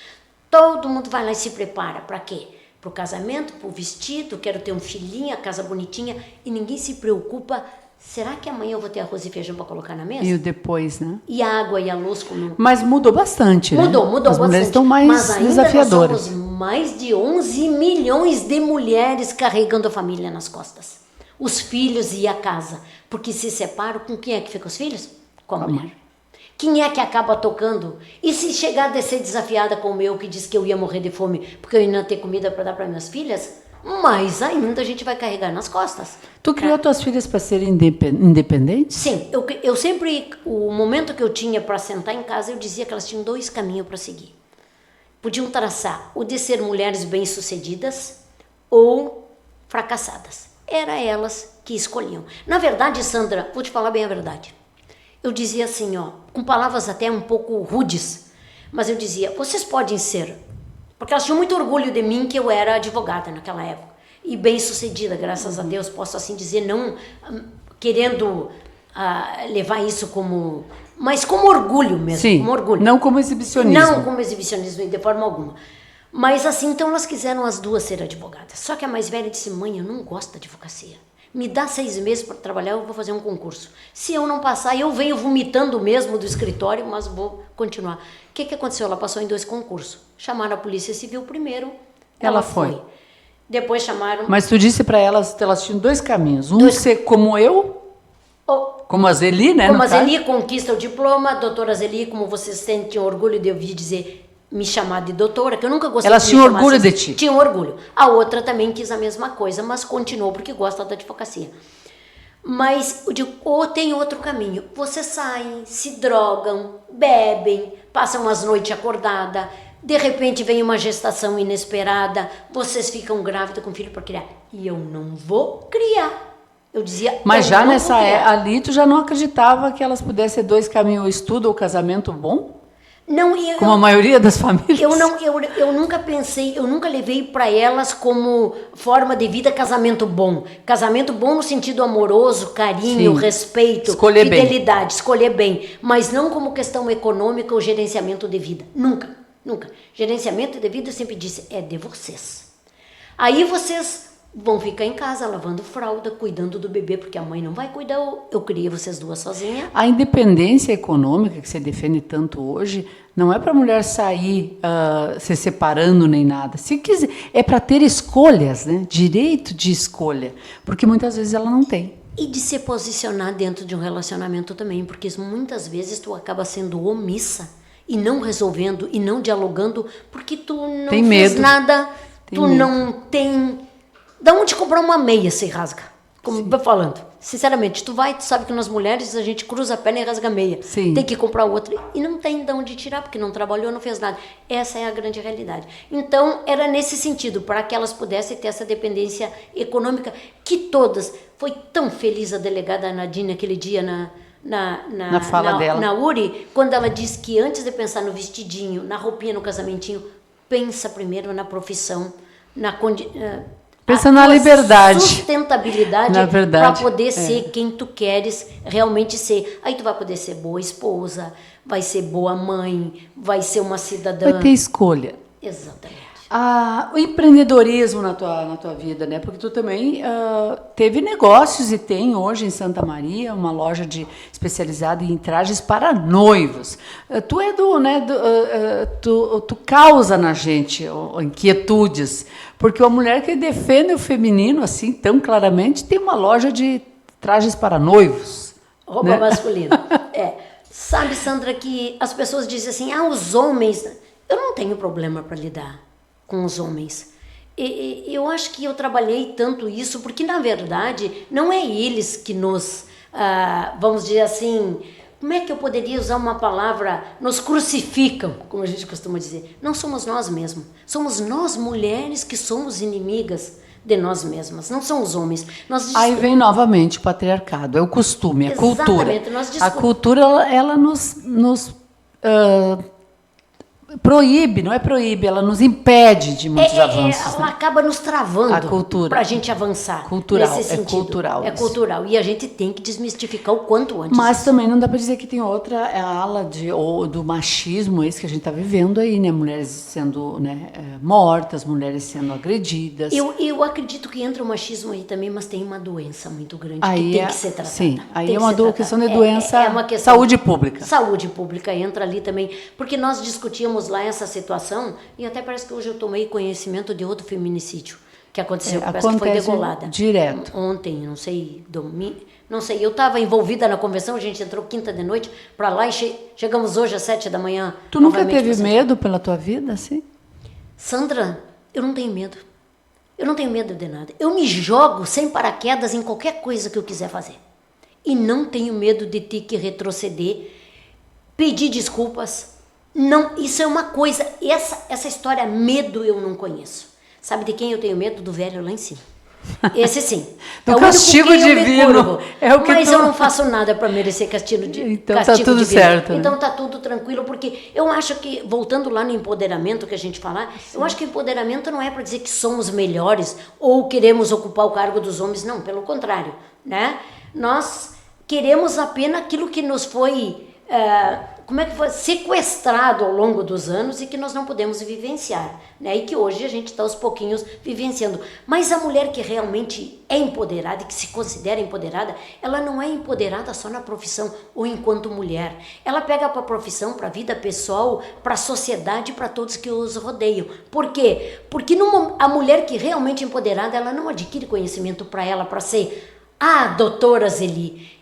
Todo mundo vai lá e se prepara. Para quê? Para o casamento, para o vestido, quero ter um filhinho, a casa bonitinha, e ninguém se preocupa. Será que amanhã eu vou ter arroz e feijão para colocar na mesa? E o depois, né? E a água e a luz como... Mas mudou bastante, né? Mudou bastante. As mulheres estão mais desafiadoras. Nós somos mais de 11 milhões de mulheres carregando a família nas costas. Os filhos e a casa. Porque se separam, com quem é que fica os filhos? Com a mulher. Quem é que acaba tocando? E se chegar a ser desafiada como eu, que disse que eu ia morrer de fome porque eu ia não ter comida para dar para minhas filhas... Mas ainda a gente vai carregar nas costas. Tu criou tuas filhas para serem independentes? Sim, eu sempre, o momento que eu tinha para sentar em casa, eu dizia que elas tinham 2 caminhos para seguir. Podiam traçar o de ser mulheres bem-sucedidas ou fracassadas. Era elas que escolhiam. Na verdade, Sandra, vou te falar bem a verdade. Eu dizia assim, com palavras até um pouco rudes, mas eu dizia, vocês podem ser... Porque elas tinham muito orgulho de mim, que eu era advogada naquela época. E bem-sucedida, graças a Deus, posso assim dizer, não querendo levar isso como... Mas como orgulho mesmo. Sim, como orgulho. Não como exibicionismo. Não como exibicionismo, de forma alguma. Mas assim, então elas quiseram as 2 ser advogadas. Só que a mais velha disse, mãe, eu não gosto da advocacia. Me dá 6 meses para trabalhar, eu vou fazer um concurso. Se eu não passar, eu venho vomitando mesmo do escritório, mas vou continuar. O que aconteceu? Ela passou em 2 concursos. Chamaram a Polícia Civil primeiro, ela foi. Depois chamaram... Mas tu disse para elas que elas tinham 2 caminhos. Ser como eu, como a Zeli, né? Como a Zeli conquista o diploma, a doutora Zeli, como vocês sentem orgulho de ouvir dizer... me chamar de doutora, que eu nunca gostei. Elas tinham orgulho de ti. Tinham orgulho. A outra também quis a mesma coisa, mas continuou porque gosta da advocacia. Mas eu digo, ou tem outro caminho. Vocês saem, se drogam, bebem, passam as noites acordadas, de repente vem uma gestação inesperada, vocês ficam grávidas com filho para criar. E eu não vou criar. Eu dizia... Mas já nessa ali, tu já não acreditava que elas pudessem ter 2 caminhos, o estudo ou o casamento bom? Não, como a maioria das famílias. Eu nunca pensei, eu nunca levei para elas como forma de vida casamento bom. Casamento bom no sentido amoroso, carinho, sim, respeito, escolher fidelidade, bem. Escolher bem. Mas não como questão econômica ou gerenciamento de vida. Nunca. Gerenciamento de vida, eu sempre disse, é de vocês. Aí vocês vão ficar em casa lavando fralda, cuidando do bebê, porque a mãe não vai cuidar, eu criei vocês duas sozinha. A independência econômica que você defende tanto hoje não é para a mulher sair se separando nem nada. Se quiser, é para ter escolhas, né? Direito de escolha, porque muitas vezes ela não tem. E de se posicionar dentro de um relacionamento também, porque muitas vezes tu acaba sendo omissa e não resolvendo e não dialogando, porque tu não tem fez medo. nada, tem tu medo. Não tem... Da onde comprar uma meia se rasga? Como eu falando, sinceramente, tu sabe que nós mulheres a gente cruza a perna e rasga a meia. Sim. Tem que comprar outra e não tem de onde tirar, porque não trabalhou, não fez nada. Essa é a grande realidade. Então, era nesse sentido, para que elas pudessem ter essa dependência econômica, que todas... Foi tão feliz a delegada Nadine aquele dia na fala dela. Na URI, quando ela disse que antes de pensar no vestidinho, na roupinha, no casamentinho, pensa primeiro na profissão, pensa na liberdade. Sustentabilidade para poder ser quem tu queres realmente ser. Aí tu vai poder ser boa esposa, vai ser boa mãe, vai ser uma cidadã. Vai ter escolha. Exatamente. O empreendedorismo na tua vida, né? Porque tu também teve negócios e tem hoje em Santa Maria uma loja especializada em trajes para noivos. Tu é tu causa na gente inquietudes, porque uma mulher que defende o feminino assim tão claramente tem uma loja de trajes para noivos. Roupa, né? Masculina. Sabe, Sandra, que as pessoas dizem assim, os homens... Eu não tenho problema para lidar com os homens. Eu acho que eu trabalhei tanto isso, porque, na verdade, não é eles que nos, vamos dizer assim, como é que eu poderia usar uma palavra, nos crucificam, como a gente costuma dizer. Não somos nós mesmos. Somos nós, mulheres, que somos inimigas de nós mesmas, não são os homens. Aí vem novamente o patriarcado, é o costume, a cultura. A cultura, ela nos proíbe, não é proíbe, ela nos impede de muitos avanços. Ela acaba nos travando a cultura para a gente avançar. Cultural, nesse sentido. Cultural. É cultural. E a gente tem que desmistificar o quanto antes. Mas também não dá para dizer que tem outra ala do machismo, esse que a gente está vivendo aí, né? Mulheres sendo mortas, mulheres sendo agredidas. Eu acredito que entra o machismo aí também, mas tem uma doença muito grande que tem que ser tratada. Sim, aí é uma questão de doença, uma questão saúde pública. Saúde pública entra ali também, porque nós discutíamos lá essa situação, e até parece que hoje eu tomei conhecimento de outro feminicídio que aconteceu, parece que foi degolada. Direto. Ontem, não sei, não sei, eu estava envolvida na convenção, a gente entrou quinta de noite para lá e chegamos hoje às 7 da manhã. Tu nunca teve medo pela tua vida, assim? Sandra, eu não tenho medo. Eu não tenho medo de nada. Eu me jogo sem paraquedas em qualquer coisa que eu quiser fazer. E não tenho medo de ter que retroceder, pedir desculpas. Não, isso é uma coisa, essa história, medo eu não conheço. Sabe de quem eu tenho medo? Do velho lá em cima. Esse sim. Do castigo divino. Mas eu não faço nada para merecer castigo divino. Então tá tudo certo. Né? Então tá tudo tranquilo, porque eu acho que, voltando lá no empoderamento que a gente fala, sim, eu acho que empoderamento não é para dizer que somos melhores ou queremos ocupar o cargo dos homens, não, pelo contrário, né? Nós queremos apenas aquilo que nos foi... como é que foi sequestrado ao longo dos anos e que nós não podemos vivenciar, né? E que hoje a gente está aos pouquinhos vivenciando. Mas a mulher que realmente é empoderada e que se considera empoderada, ela não é empoderada só na profissão ou enquanto mulher. Ela pega para a profissão, para a vida pessoal, para a sociedade, para todos que os rodeiam. Por quê? Porque a mulher que realmente é empoderada, ela não adquire conhecimento para ela, para ser doutora Zeli.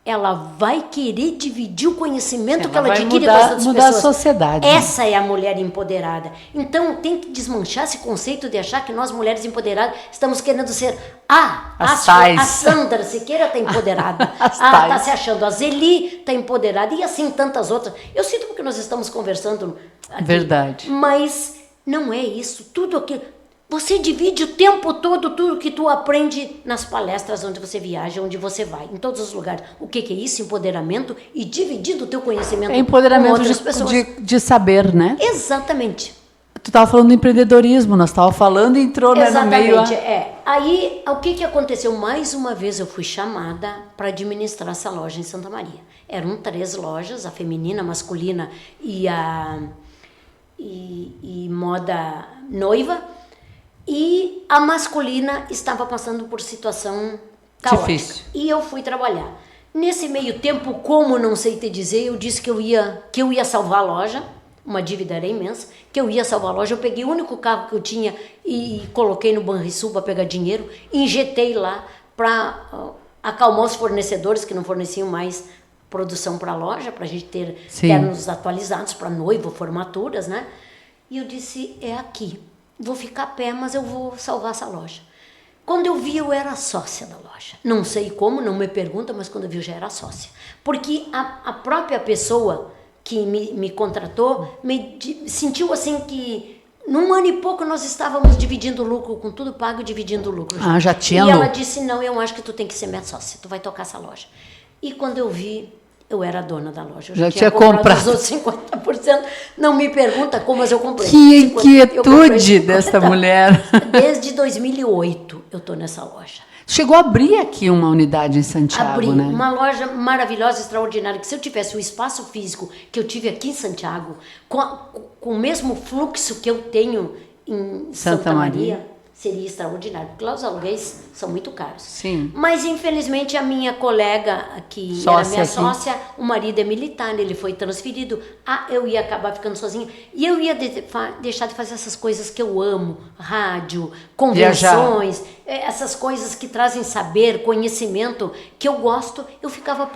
Ela vai querer dividir o conhecimento que ela adquire com as outras mudar pessoas. A sociedade. Essa é a mulher empoderada. Então, tem que desmanchar esse conceito de achar que nós, mulheres empoderadas, estamos querendo ser a Sandra Siqueira está empoderada. Está se achando. A Zeli está empoderada. E assim tantas outras. Eu sinto porque nós estamos conversando aqui. Verdade. Mas não é isso. Tudo aquilo... Você divide o tempo todo tudo que tu aprende nas palestras onde você viaja, onde você vai, em todos os lugares. O que é isso? Empoderamento e dividindo o teu conhecimento empoderamento com outras pessoas. De saber, né? Exatamente. Tu estava falando do empreendedorismo, nós estávamos falando e entrou no meio... Exatamente, Aí, o que aconteceu? Mais uma vez eu fui chamada para administrar essa loja em Santa Maria. Eram 3 lojas, a feminina, a masculina e a moda noiva. E a masculina estava passando por situação caótica. Difícil. E eu fui trabalhar. Nesse meio tempo, como não sei te dizer, eu disse que eu ia salvar a loja. Uma dívida era imensa, que eu ia salvar a loja. Eu peguei o único carro que eu tinha e coloquei no Banrisul para pegar dinheiro, injetei lá para acalmar os fornecedores que não forneciam mais produção para a loja, para a gente ter ternos atualizados para noivo, formaturas, né? E eu disse, é aqui, vou ficar a pé, mas eu vou salvar essa loja. Quando eu vi, eu era sócia da loja. Não sei como, não me pergunta, mas quando eu vi, eu já era sócia. Porque a própria pessoa que me contratou, sentiu assim que num ano e pouco nós estávamos dividindo o lucro, com tudo pago, dividindo o lucro. Já tinha E lucro. ela disse, não, eu acho que tu tem que ser minha sócia, tu vai tocar essa loja. E quando eu vi, eu era dona da loja. Eu já tinha comprado os outros 50%. Não me pergunta como, mas eu comprei. Que inquietude desta mulher. Desde 2008 eu estou nessa loja. Chegou a abrir aqui uma unidade em Santiago, Abri né? uma loja maravilhosa, extraordinária, que se eu tivesse o espaço físico que eu tive aqui em Santiago, com o mesmo fluxo que eu tenho em Santa Maria, seria extraordinário, porque lá os aluguéis são muito caros. Sim. Mas, infelizmente, a minha colega, que era minha sócia, o marido é militar, ele foi transferido, eu ia acabar ficando sozinha, e eu ia deixar de fazer essas coisas que eu amo, rádio, convenções, essas coisas que trazem saber, conhecimento, que eu gosto, eu ficava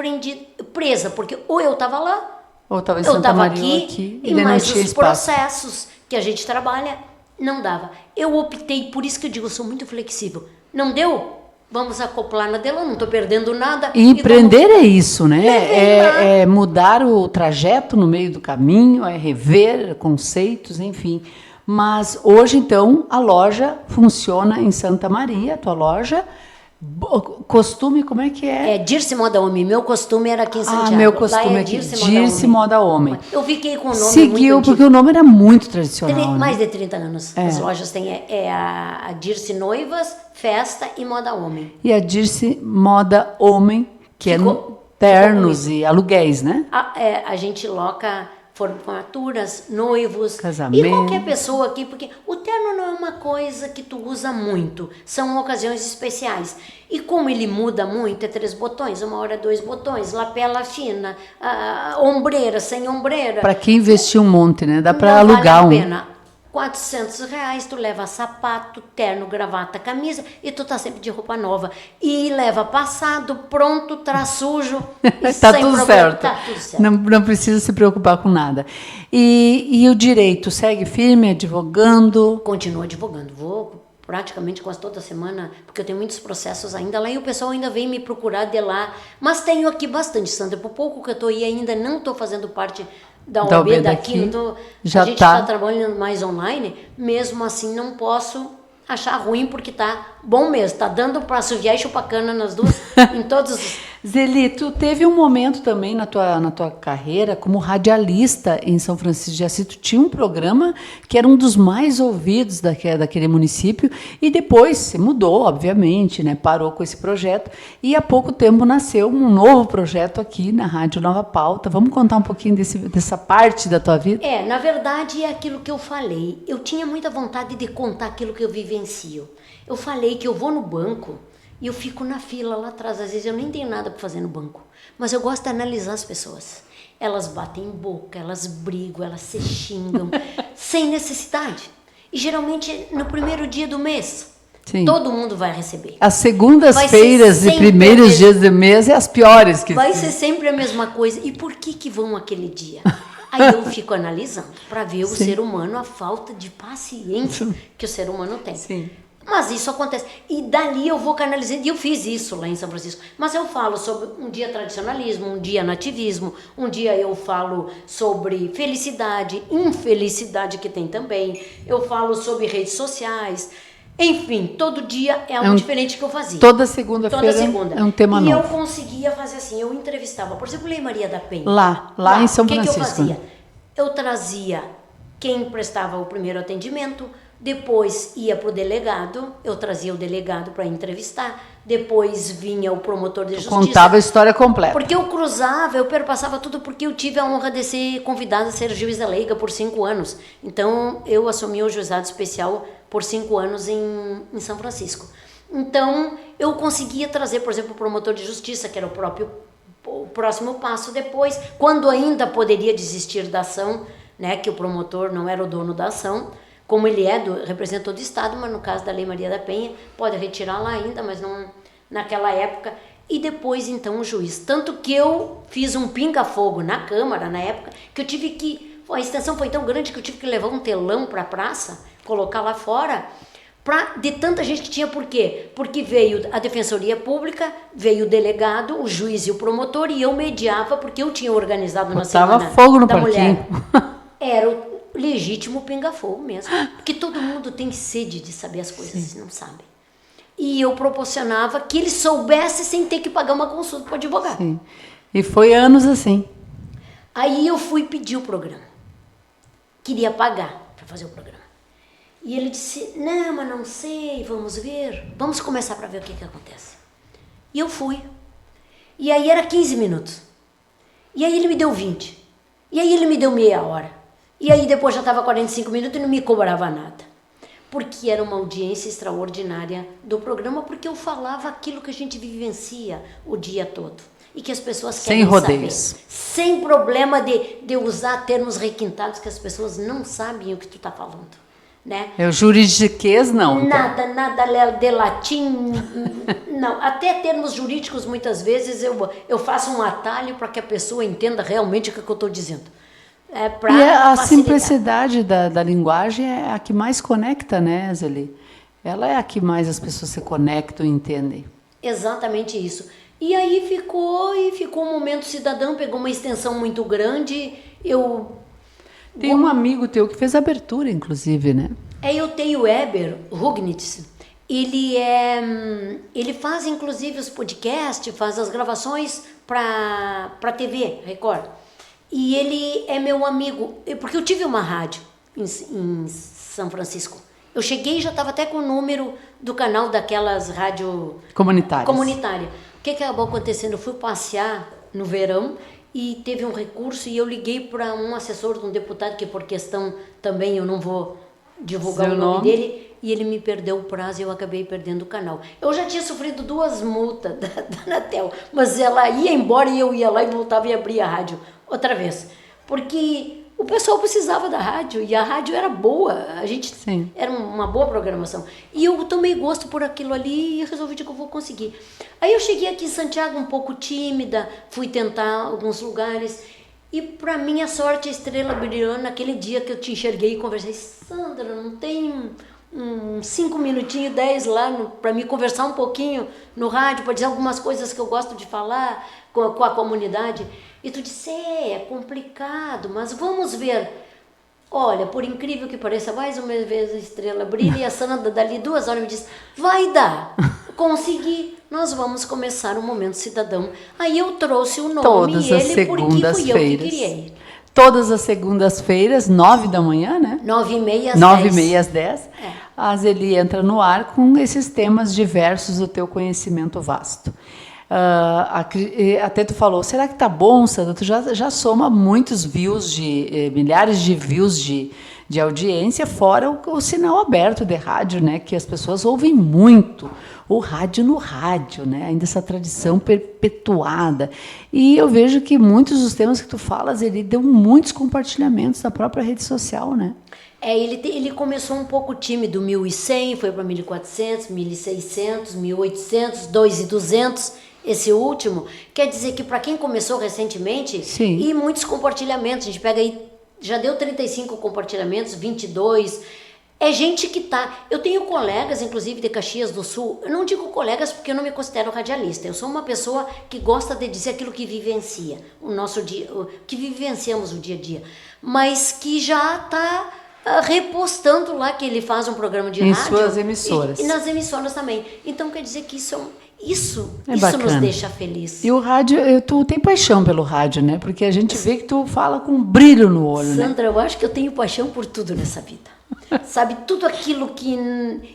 presa, porque ou eu estava lá, ou estava em Santa Maria aqui, e mais os processos que a gente trabalha, não dava. Eu optei, por isso que eu digo, eu sou muito flexível. Não deu? Vamos acoplar na dela, não estou perdendo nada. E empreender é isso, né? É mudar o trajeto no meio do caminho, é rever conceitos, enfim. Mas hoje, então, a loja funciona em Santa Maria, a tua loja. Costume, como é que é? É Dirce Moda Homem. Meu costume era aqui em Santiago. Meu costume aqui, Dirce Moda Homem. Eu fiquei com o nome Seguiu, porque o nome era muito tradicional. Mais de 30 anos. As lojas têm a Dirce Noivas, Festa e Moda Homem. E a Dirce Moda Homem, que é ternos e aluguéis, né? A gente loca formaturas, noivos, casamento. E qualquer pessoa aqui, porque o terno não é uma coisa que tu usa muito, são ocasiões especiais. E como ele muda muito, é 3 botões, uma hora 2 botões, lapela fina, ombreira, sem ombreira. Para quem investir um monte, né? Dá para alugar vale a pena. R$400, tu leva sapato, terno, gravata, camisa e tu tá sempre de roupa nova. E leva passado, pronto, tá sujo. Tá tudo certo. Tá tudo certo. Não precisa se preocupar com nada. E o direito, segue firme, advogando? Continuo advogando. Vou praticamente quase toda semana, porque eu tenho muitos processos ainda lá e o pessoal ainda vem me procurar de lá. Mas tenho aqui bastante, Sandra. Por pouco que eu tô aí, ainda não tô fazendo parte da OAB daqui, a gente está trabalhando mais online, mesmo assim não posso achar ruim, porque tá bom mesmo, tá dando para assoviar e chupar cana nas duas, em todos os... Zeli, tu teve um momento também na tua carreira como radialista em São Francisco de Assis. Tu tinha um programa que era um dos mais ouvidos daquele município e depois se mudou, obviamente, né? Parou com esse projeto e há pouco tempo nasceu um novo projeto aqui na Rádio Nova Pauta. Vamos contar um pouquinho dessa parte da tua vida? Na verdade é aquilo que eu falei. Eu tinha muita vontade de contar aquilo que eu vivencio. Eu falei que eu vou no banco e eu fico na fila lá atrás. Às vezes eu nem tenho nada para fazer no banco. Mas eu gosto de analisar as pessoas. Elas batem boca, elas brigam, elas se xingam, sem necessidade. E geralmente no primeiro dia do mês, sim, todo mundo vai receber. As segundas-feiras e primeiros dias do mês é as piores. Vai ser sempre a mesma coisa. E por que vão aquele dia? Aí eu fico analisando para ver o ser humano, a falta de paciência que o ser humano tem. Sim. Mas isso acontece. E dali eu vou canalizando. E eu fiz isso lá em São Francisco. Mas eu falo sobre um dia tradicionalismo, um dia nativismo, um dia eu falo sobre felicidade, infelicidade que tem também. Eu falo sobre redes sociais. Enfim, todo dia é algo diferente que eu fazia. Toda segunda-feira é um tema novo. E eu conseguia fazer assim, eu entrevistava, por exemplo, Lei Maria da Penha. Lá em São Francisco. O que eu fazia? Eu trazia quem prestava o primeiro atendimento, depois ia para o delegado, eu trazia o delegado para entrevistar, depois vinha o promotor de justiça. Contava a história completa. Porque eu cruzava, eu perpassava tudo, porque eu tive a honra de ser convidada a ser juiz da Leiga por 5 anos. Então, eu assumi o juizado especial por 5 anos em São Francisco. Então, eu conseguia trazer, por exemplo, o promotor de justiça, que era o próximo passo depois, quando ainda poderia desistir da ação, né, que o promotor não era o dono da ação, como ele representou do Estado, mas no caso da Lei Maria da Penha, pode retirar lá ainda, mas não naquela época. E depois, então, o juiz. Tanto que eu fiz um pinga-fogo na Câmara, na época, que eu tive que... A extensão foi tão grande que eu tive que levar um telão para a praça, colocar lá fora, de tanta gente que tinha. Por quê? Porque veio a Defensoria Pública, veio o delegado, o juiz e o promotor, e eu mediava, porque eu tinha organizado na Semana fogo no da parquinho. Mulher. Era o legítimo pinga-fogo mesmo, porque todo mundo tem sede de saber as coisas e não sabe. E eu proporcionava que ele soubesse sem ter que pagar uma consulta para o advogado. Sim. E foi anos assim. Aí eu fui pedir o programa. Queria pagar para fazer o programa. E ele disse, não, mas não sei, vamos ver. Vamos começar para ver o que acontece. E eu fui. E aí era 15 minutos. E aí ele me deu 20. E aí ele me deu meia hora. E aí depois já estava 45 minutos e não me cobrava nada. Porque era uma audiência extraordinária do programa, porque eu falava aquilo que a gente vivencia o dia todo. E que as pessoas querem saber. Sem rodeios. Sem problema de usar termos requintados que as pessoas não sabem o que tu está falando. Né? O juridiquês não. Nada de latim, não. Até termos jurídicos, muitas vezes, eu faço um atalho para que a pessoa entenda realmente o que eu estou dizendo. E a simplicidade da linguagem é a que mais conecta, né, Zeli? Ela é a que mais as pessoas se conectam e entendem. Exatamente isso. E aí ficou um momento cidadão, pegou uma extensão muito grande. Tem um amigo teu que fez a abertura, inclusive, né? Eu tenho o Eber Rugnitz. Ele faz, inclusive, os podcasts, faz as gravações para TV, Record. E ele é meu amigo, porque eu tive uma rádio em São Francisco. Eu cheguei e já estava até com o número do canal daquelas rádio comunitária. O que acabou acontecendo? Eu fui passear no verão e teve um recurso e eu liguei para um assessor de um deputado, que por questão também eu não vou divulgar o nome dele, e ele me perdeu o prazo e eu acabei perdendo o canal. Eu já tinha sofrido 2 multas da Anatel, mas ela ia embora e eu ia lá e voltava e abria a rádio outra vez, porque o pessoal precisava da rádio e a rádio era boa, era uma boa programação. E eu tomei gosto por aquilo ali e resolvi que eu vou conseguir. Aí eu cheguei aqui em Santiago um pouco tímida, fui tentar alguns lugares e, para minha sorte, a estrela brilhou naquele dia que eu te enxerguei e conversei. Sandra, não tem 5 minutinhos, 10 lá para me conversar um pouquinho no rádio, para dizer algumas coisas que eu gosto de falar com a comunidade? E tu disse, é complicado, mas vamos ver. Olha, por incrível que pareça, mais uma vez a estrela brilha e a Sandra dali 2 horas me disse, vai dar, consegui, nós vamos começar o Momento Cidadão. Aí eu trouxe o nome e ele, porque fui eu que criei. Todas as segundas-feiras, 9 da manhã, né? 9h30 às 9h30 às 10. A Zeli entra no ar com esses temas diversos do teu conhecimento vasto. Até tu falou, será que tá bom, Sandra? Tu já soma muitos views, milhares de views de audiência, fora o sinal aberto de rádio, né? Que as pessoas ouvem muito o rádio no rádio, né? Ainda essa tradição perpetuada. E eu vejo que muitos dos temas que tu falas, ele deu muitos compartilhamentos na própria rede social, né? Ele começou um pouco tímido, 1.100, foi para 1.400, 1.600, 1.800, 2.200. Esse último, quer dizer que para quem começou recentemente, sim, e muitos compartilhamentos, a gente pega aí, já deu 35 compartilhamentos, 22, é gente que tá... Eu tenho colegas, inclusive, de Caxias do Sul, eu não digo colegas porque eu não me considero radialista, eu sou uma pessoa que gosta de dizer aquilo que vivencia, o nosso dia, que vivenciamos o dia a dia, mas que já está repostando lá que ele faz um programa de rádio. Em suas emissoras. E nas emissoras também. Então, quer dizer que isso Isso bacana. nos deixa feliz. E o rádio, tu tem paixão pelo rádio, né? Porque a gente vê que tu fala com um brilho no olho, Sandra, eu acho que eu tenho paixão por tudo nessa vida. Sabe, tudo aquilo que...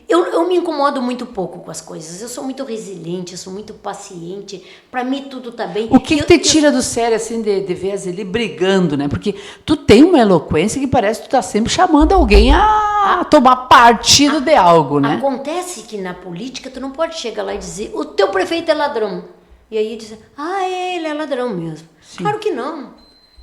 Eu me incomodo muito pouco com as coisas. Eu sou muito resiliente, eu sou muito paciente. Para mim, tudo tá bem. O que te tira do sério, assim, de ver a Zeli brigando, né? Porque tu tem uma eloquência que parece que tu tá sempre chamando alguém a tomar partido de algo, né? Acontece que na política tu não pode chegar lá e dizer o teu prefeito é ladrão. E aí dizer, ele é ladrão mesmo. Sim. Claro que não.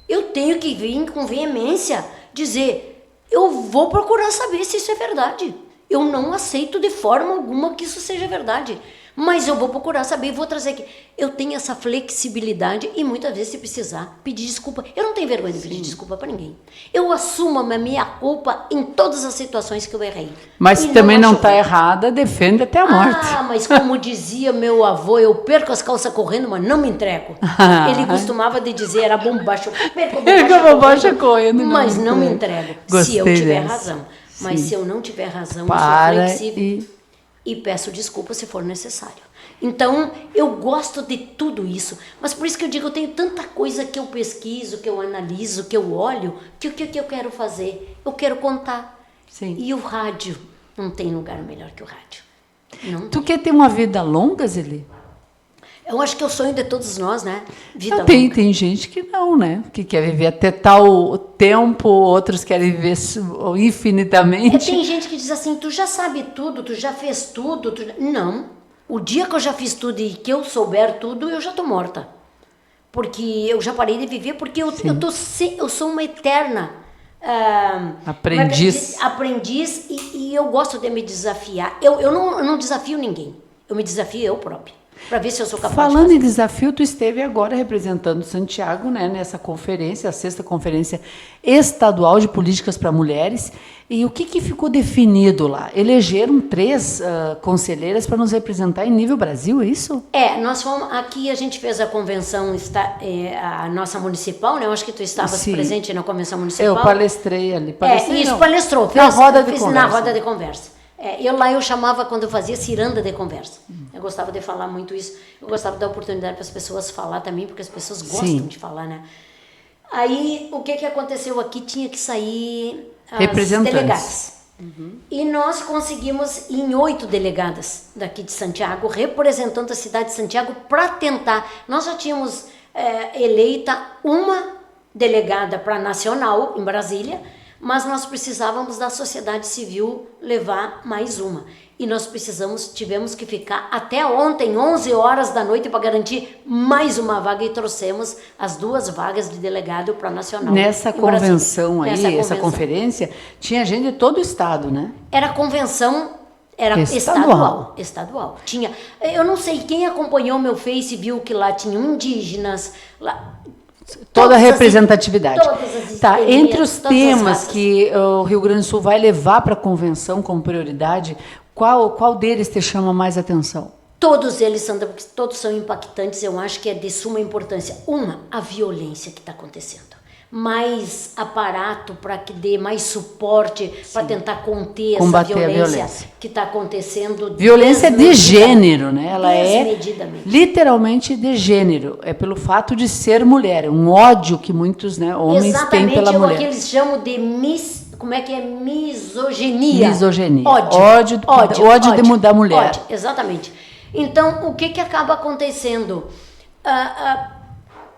Eu tenho que vir com veemência dizer... Eu vou procurar saber se isso é verdade. Eu não aceito de forma alguma que isso seja verdade. Mas eu vou procurar saber e vou trazer aqui. Eu tenho essa flexibilidade e muitas vezes, se precisar, pedir desculpa. Eu não tenho vergonha de pedir desculpa para ninguém. Eu assumo a minha culpa em todas as situações que eu errei. Mas também não está errada, defende até a morte. Mas como dizia meu avô, eu perco as calças correndo, mas não me entrego. Ele costumava de dizer, era bombacha, eu perco a bombacha correndo, mas não me entrego. Se eu tiver razão. Mas se eu não tiver razão, eu sou flexível e peço desculpa se for necessário. Então, eu gosto de tudo isso. Mas por isso que eu digo, eu tenho tanta coisa que eu pesquiso, que eu analiso, que eu olho, que o que eu quero fazer? Eu quero contar. Sim. E o rádio, não tem lugar melhor que o rádio. Não tu quer ter uma vida longa, Zeli? Eu acho que é o sonho de todos nós, né? Vida longa. Tem gente que não, né? Que quer viver até tal tempo, outros querem viver infinitamente. Tem gente que diz assim, tu já sabe tudo, tu já fez tudo. Não. O dia que eu já fiz tudo e que eu souber tudo, eu já tô morta. Porque eu já parei de viver, porque eu sou uma eterna... aprendiz e eu gosto de me desafiar. Eu não desafio ninguém. Eu me desafio eu própria. Para ver se eu sou capaz de fazer. Falando em desafio, tu esteve agora representando Santiago, né, nessa conferência, a 6ª Conferência Estadual de Políticas para Mulheres. E o que ficou definido lá? Elegeram 3 conselheiras para nos representar em nível Brasil, é isso? Nós fomos, aqui a gente fez a convenção, a nossa municipal, né? Eu acho que tu estavas presente na convenção municipal. Eu palestrei ali. Palestrou. Na roda de conversa. Na roda de conversa. Eu chamava, quando eu fazia, ciranda de conversa. Eu gostava de falar muito isso. Eu gostava de dar oportunidade para as pessoas falar também, porque as pessoas gostam de falar, né? Aí, o que aconteceu aqui? Tinha que sair as delegadas. E nós conseguimos em 8 delegadas daqui de Santiago, representando a cidade de Santiago, para tentar. Nós já tínhamos eleita uma delegada para nacional, em Brasília, mas nós precisávamos da sociedade civil levar mais uma. E nós tivemos que ficar até ontem, 11 horas da noite, para garantir mais uma vaga e trouxemos as 2 vagas de delegado para nacional. Nessa convenção aí, essa conferência, tinha gente de todo o estado, né? Era convenção, era estadual. Tinha, eu não sei, quem acompanhou meu Face viu que lá tinham indígenas, lá... Toda a representatividade. Tá, entre os temas que o Rio Grande do Sul vai levar para a convenção como prioridade, qual deles te chama mais atenção? Todos eles, Sandra, porque todos são impactantes, eu acho que é de suma importância. A violência que está acontecendo. Mais aparato para que dê mais suporte para tentar combater essa violência que está acontecendo. Violência de gênero, né? Ela é literalmente de gênero. É pelo fato de ser mulher, um ódio que muitos, né, homens têm pela mulher. Exatamente, é o que eles chamam de misoginia. Misoginia. Ódio de mudar a mulher. Ódio, exatamente. Então, o que acaba acontecendo?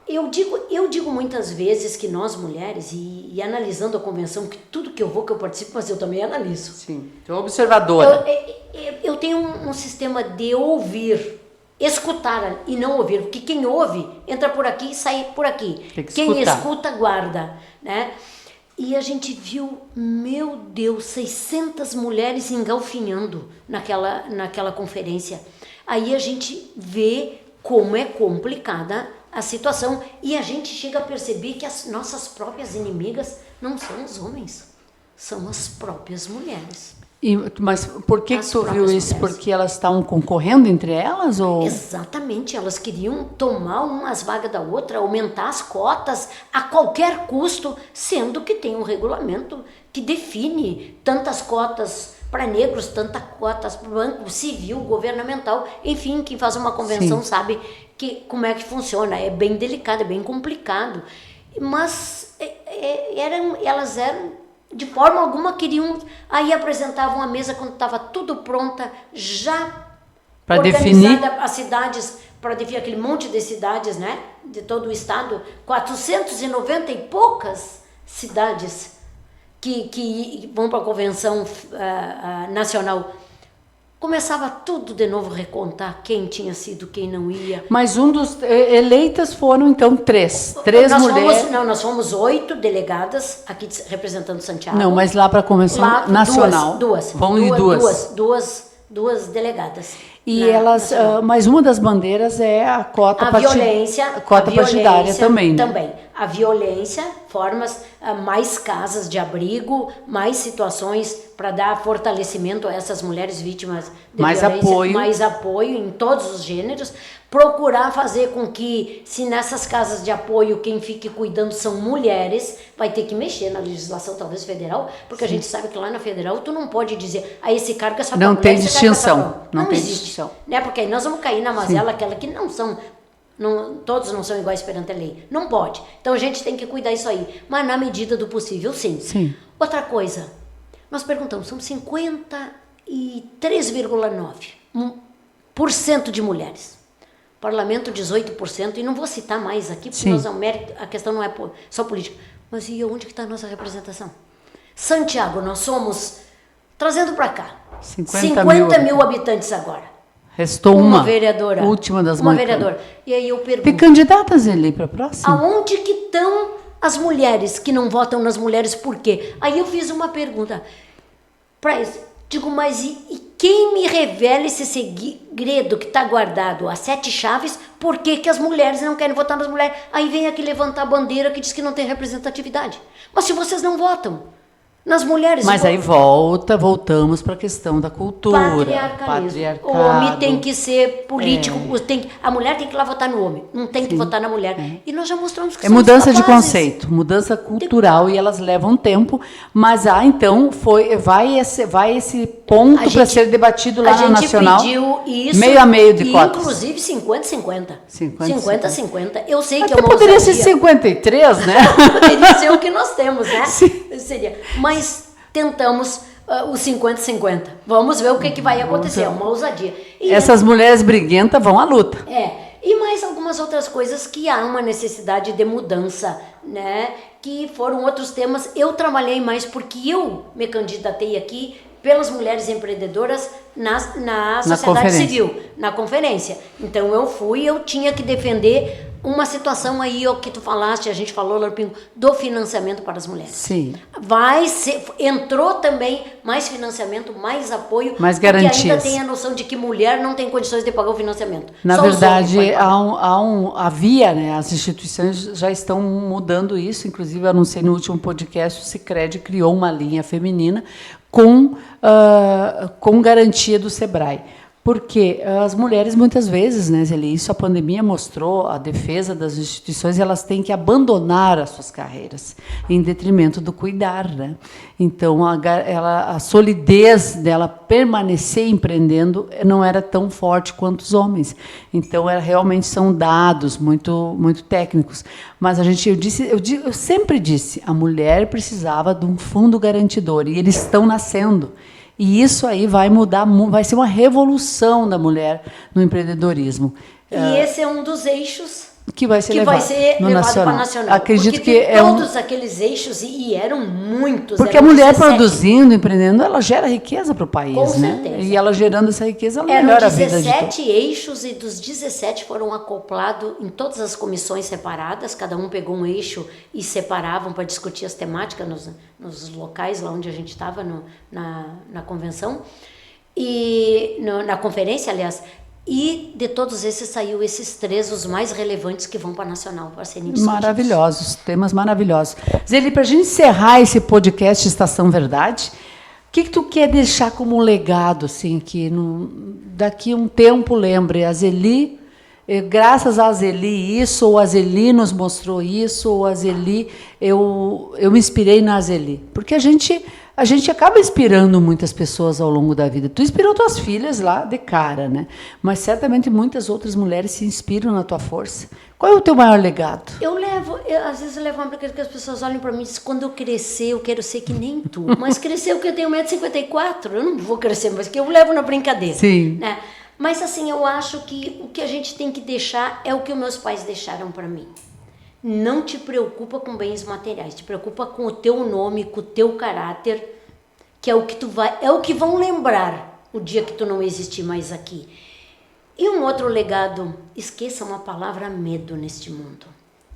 Eu digo muitas vezes que nós mulheres, e analisando a convenção, que tudo que eu participo, mas eu também analiso. Sim, tu é observadora. Eu tenho um sistema de ouvir, escutar e não ouvir, porque quem ouve entra por aqui e sai por aqui. Quem escuta, guarda, né? E a gente viu, meu Deus, 600 mulheres engalfinhando naquela conferência. Aí a gente vê como é complicada a situação e a gente chega a perceber que as nossas próprias inimigas não são os homens, são as próprias mulheres. Mas por que tu viu isso? Mulheres. Porque elas estavam concorrendo entre elas? Ou? Exatamente, elas queriam tomar umas vagas da outra, aumentar as cotas a qualquer custo, sendo que tem um regulamento que define tantas cotas para negros, tanta cotas, banco civil, governamental, enfim, quem faz uma convenção Sim. sabe como é que funciona, é bem delicado, é bem complicado, mas elas eram, de forma alguma queriam, aí apresentavam a mesa quando estava tudo pronta, já para definir as cidades, para definir aquele monte de cidades, né, de todo o estado, 490 e poucas cidades que vão para a convenção nacional. Começava tudo de novo a recontar quem tinha sido, quem não ia. Mas eleitas foram então três mulheres. Nós fomos 8 delegadas aqui representando Santiago. Não, mas lá para a convenção nacional. Duas delegadas. E elas, mas uma das bandeiras é a cota partidária também, né? Também. A violência, formas, mais casas de abrigo, mais situações para dar fortalecimento a essas mulheres vítimas de violência. Mais apoio em todos os gêneros. Procurar fazer com que, se nessas casas de apoio quem fique cuidando são mulheres, vai ter que mexer na legislação, talvez federal, porque a gente sabe que lá na federal tu não pode dizer, esse cargo é só para mulher. Não tem distinção. Não tem existe. Distinção. Né? Porque aí nós vamos cair na mazela, aquela que não são, todos não são iguais perante a lei. Não pode. Então a gente tem que cuidar isso aí. Mas na medida do possível, sim. Outra coisa, nós perguntamos, são 53,9% de mulheres. Parlamento 18%, e não vou citar mais aqui, porque a questão não é só política. Mas e onde que está a nossa representação? Santiago, nós somos, trazendo para cá, 50 mil habitantes agora. Restou uma vereadora. Última das Uma vereadora. E aí eu pergunto... Tem candidatas ali para a próxima? Aonde que estão as mulheres que não votam nas mulheres, por quê? Aí eu fiz uma pergunta para isso. Digo, mas e quem me revela esse segredo que está guardado, as 7 chaves, por que as mulheres não querem votar nas mulheres? Aí vem aqui levantar a bandeira que diz que não tem representatividade. Mas se vocês não votam nas mulheres... Mas aí voltamos para a questão da cultura. Patriarcado. O homem tem que ser político, a mulher tem que ir lá votar no homem, não tem que votar na mulher. E nós já mostramos que somos mudança capazes. De conceito, mudança cultural, e elas levam tempo, mas então vai esse ponto para ser debatido lá na Nacional. A gente pediu isso, meio a meio de cotas. Inclusive 50-50. 50-50. Eu sei que até poderia ser 53, né? Poderia ser o que nós temos, né? Sim. Seria. Mas tentamos os 50-50. Vamos ver o que vai acontecer. É uma ousadia. Essas mulheres briguentas vão à luta. E mais algumas outras coisas que há uma necessidade de mudança, né? Que foram outros temas. Eu trabalhei mais porque eu me candidatei aqui pelas mulheres empreendedoras na sociedade civil, na conferência. Então eu tinha que defender uma situação aí, o que tu falaste, a gente falou, Lorpinho, do financiamento para as mulheres. Sim. Entrou também mais financiamento, mais apoio, mais garantias. Porque ainda tem a noção de que mulher não tem condições de pagar o financiamento. Na verdade, havia, né, as instituições já estão mudando isso, inclusive eu anunciei no último podcast, o Sicredi criou uma linha feminina com garantia do Sebrae. Porque as mulheres, muitas vezes, né, Zeli, isso a pandemia mostrou, a defesa das instituições, elas têm que abandonar as suas carreiras, em detrimento do cuidar. Né? Então, a solidez dela permanecer empreendendo não era tão forte quanto os homens. Então, realmente são dados muito, muito técnicos. Mas eu sempre disse, a mulher precisava de um fundo garantidor, e eles estão nascendo. E isso aí vai mudar, vai ser uma revolução da mulher no empreendedorismo. E esse é um dos eixos que vai ser levado para a Nacional. Acredito que todos aqueles eixos, e eram muitos. Porque a mulher produzindo, empreendendo, ela gera riqueza para o país. Com né? certeza. E ela gerando essa riqueza, ela melhora a vida de todos. Eram 17 eixos, e dos 17 foram acoplados em todas as comissões separadas, cada um pegou um eixo e separavam para discutir as temáticas nos locais lá onde a gente estava, na convenção, e na conferência, aliás. E de todos esses saiu esses 3, os mais relevantes que vão para a Nacional, para serem discutidos. Maravilhosos, temas maravilhosos. Zeli, para a gente encerrar esse podcast Estação Verdade, o que tu quer deixar como legado, assim, que daqui a um tempo lembre a Zeli, graças a Zeli isso, ou a Zeli nos mostrou isso, ou a Zeli, eu me inspirei na Zeli. Porque a gente a gente acaba inspirando muitas pessoas ao longo da vida. Tu inspirou tuas filhas lá de cara, né? Mas certamente muitas outras mulheres se inspiram na tua força. Qual é o teu maior legado? Às vezes eu levo uma brincadeira que as pessoas olham para mim e dizem, quando eu crescer, eu quero ser que nem tu. Mas crescer porque eu tenho 1,54 m, eu não vou crescer, mas que eu levo na brincadeira. Sim. Né? Mas assim, eu acho que o que a gente tem que deixar é o que os meus pais deixaram para mim. Não te preocupa com bens materiais, te preocupa com o teu nome, com o teu caráter, que é o que é o que vão lembrar o dia que tu não existir mais aqui. E um outro legado, esqueçam a palavra medo neste mundo.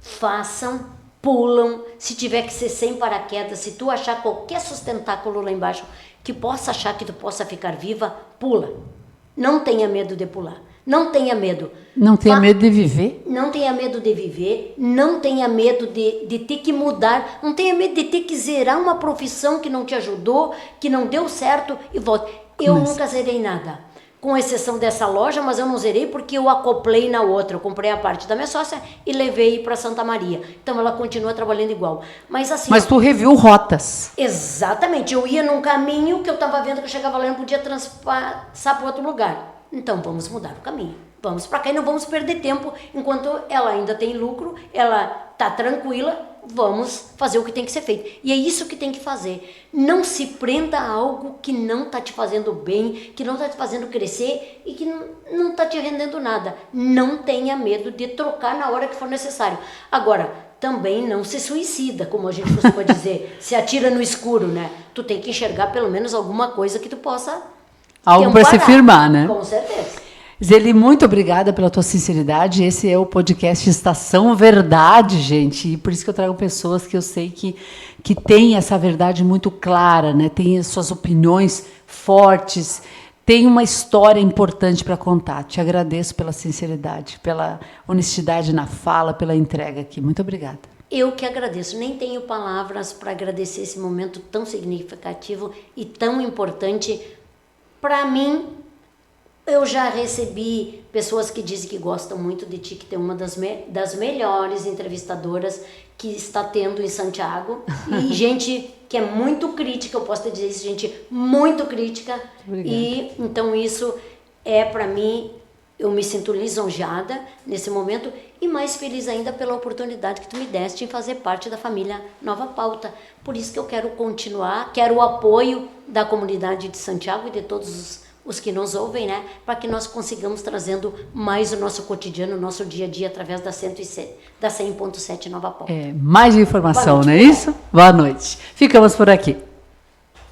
Façam, pulam, se tiver que ser sem paraquedas, se tu achar qualquer sustentáculo lá embaixo que possa achar que tu possa ficar viva, pula. Não tenha medo de pular. Não tenha medo. Não tenha medo de viver? Não tenha medo de viver. Não tenha medo de ter que mudar. Não tenha medo de ter que zerar uma profissão que não te ajudou, que não deu certo e volta. Eu nunca zerei nada. Com exceção dessa loja, mas eu não zerei porque eu acoplei na outra. Eu comprei a parte da minha sócia e levei para Santa Maria. Então ela continua trabalhando igual. Mas assim... Mas tu reviu rotas. Exatamente. Eu ia num caminho que eu estava vendo que eu chegava lá e não podia passar para outro lugar. Então vamos mudar o caminho. Vamos para cá e não vamos perder tempo enquanto ela ainda tem lucro, ela está tranquila, vamos fazer o que tem que ser feito. E é isso que tem que fazer. Não se prenda a algo que não está te fazendo bem, que não está te fazendo crescer e que não está te rendendo nada. Não tenha medo de trocar na hora que for necessário. Agora, também não se suicida, como a gente costuma dizer, se atira no escuro, né? Tu tem que enxergar pelo menos alguma coisa que tu possa... Algo para se firmar, né? Com certeza. Zeli, muito obrigada pela tua sinceridade. Esse é o podcast Estação Verdade, gente. E por isso que eu trago pessoas que eu sei que têm essa verdade muito clara, né? Tem as suas opiniões fortes, tem uma história importante para contar. Te agradeço pela sinceridade, pela honestidade na fala, pela entrega aqui. Muito obrigada. Eu que agradeço. Nem tenho palavras para agradecer esse momento tão significativo e tão importante. Para mim, eu já recebi pessoas que dizem que gostam muito de ti, que tem uma das melhores entrevistadoras que está tendo em Santiago. E gente que é muito crítica, eu posso te dizer isso, gente muito crítica. Obrigada. E então isso é para mim, eu me sinto lisonjeada nesse momento e mais feliz ainda pela oportunidade que tu me deste em fazer parte da família Nova Pauta. Por isso que eu quero continuar, quero o apoio da comunidade de Santiago e de todos os que nos ouvem, né? Para que nós consigamos trazendo mais o nosso cotidiano, o nosso dia a dia através da 100.7 Nova Pauta. Mais informação, não é isso? Boa noite. Ficamos por aqui.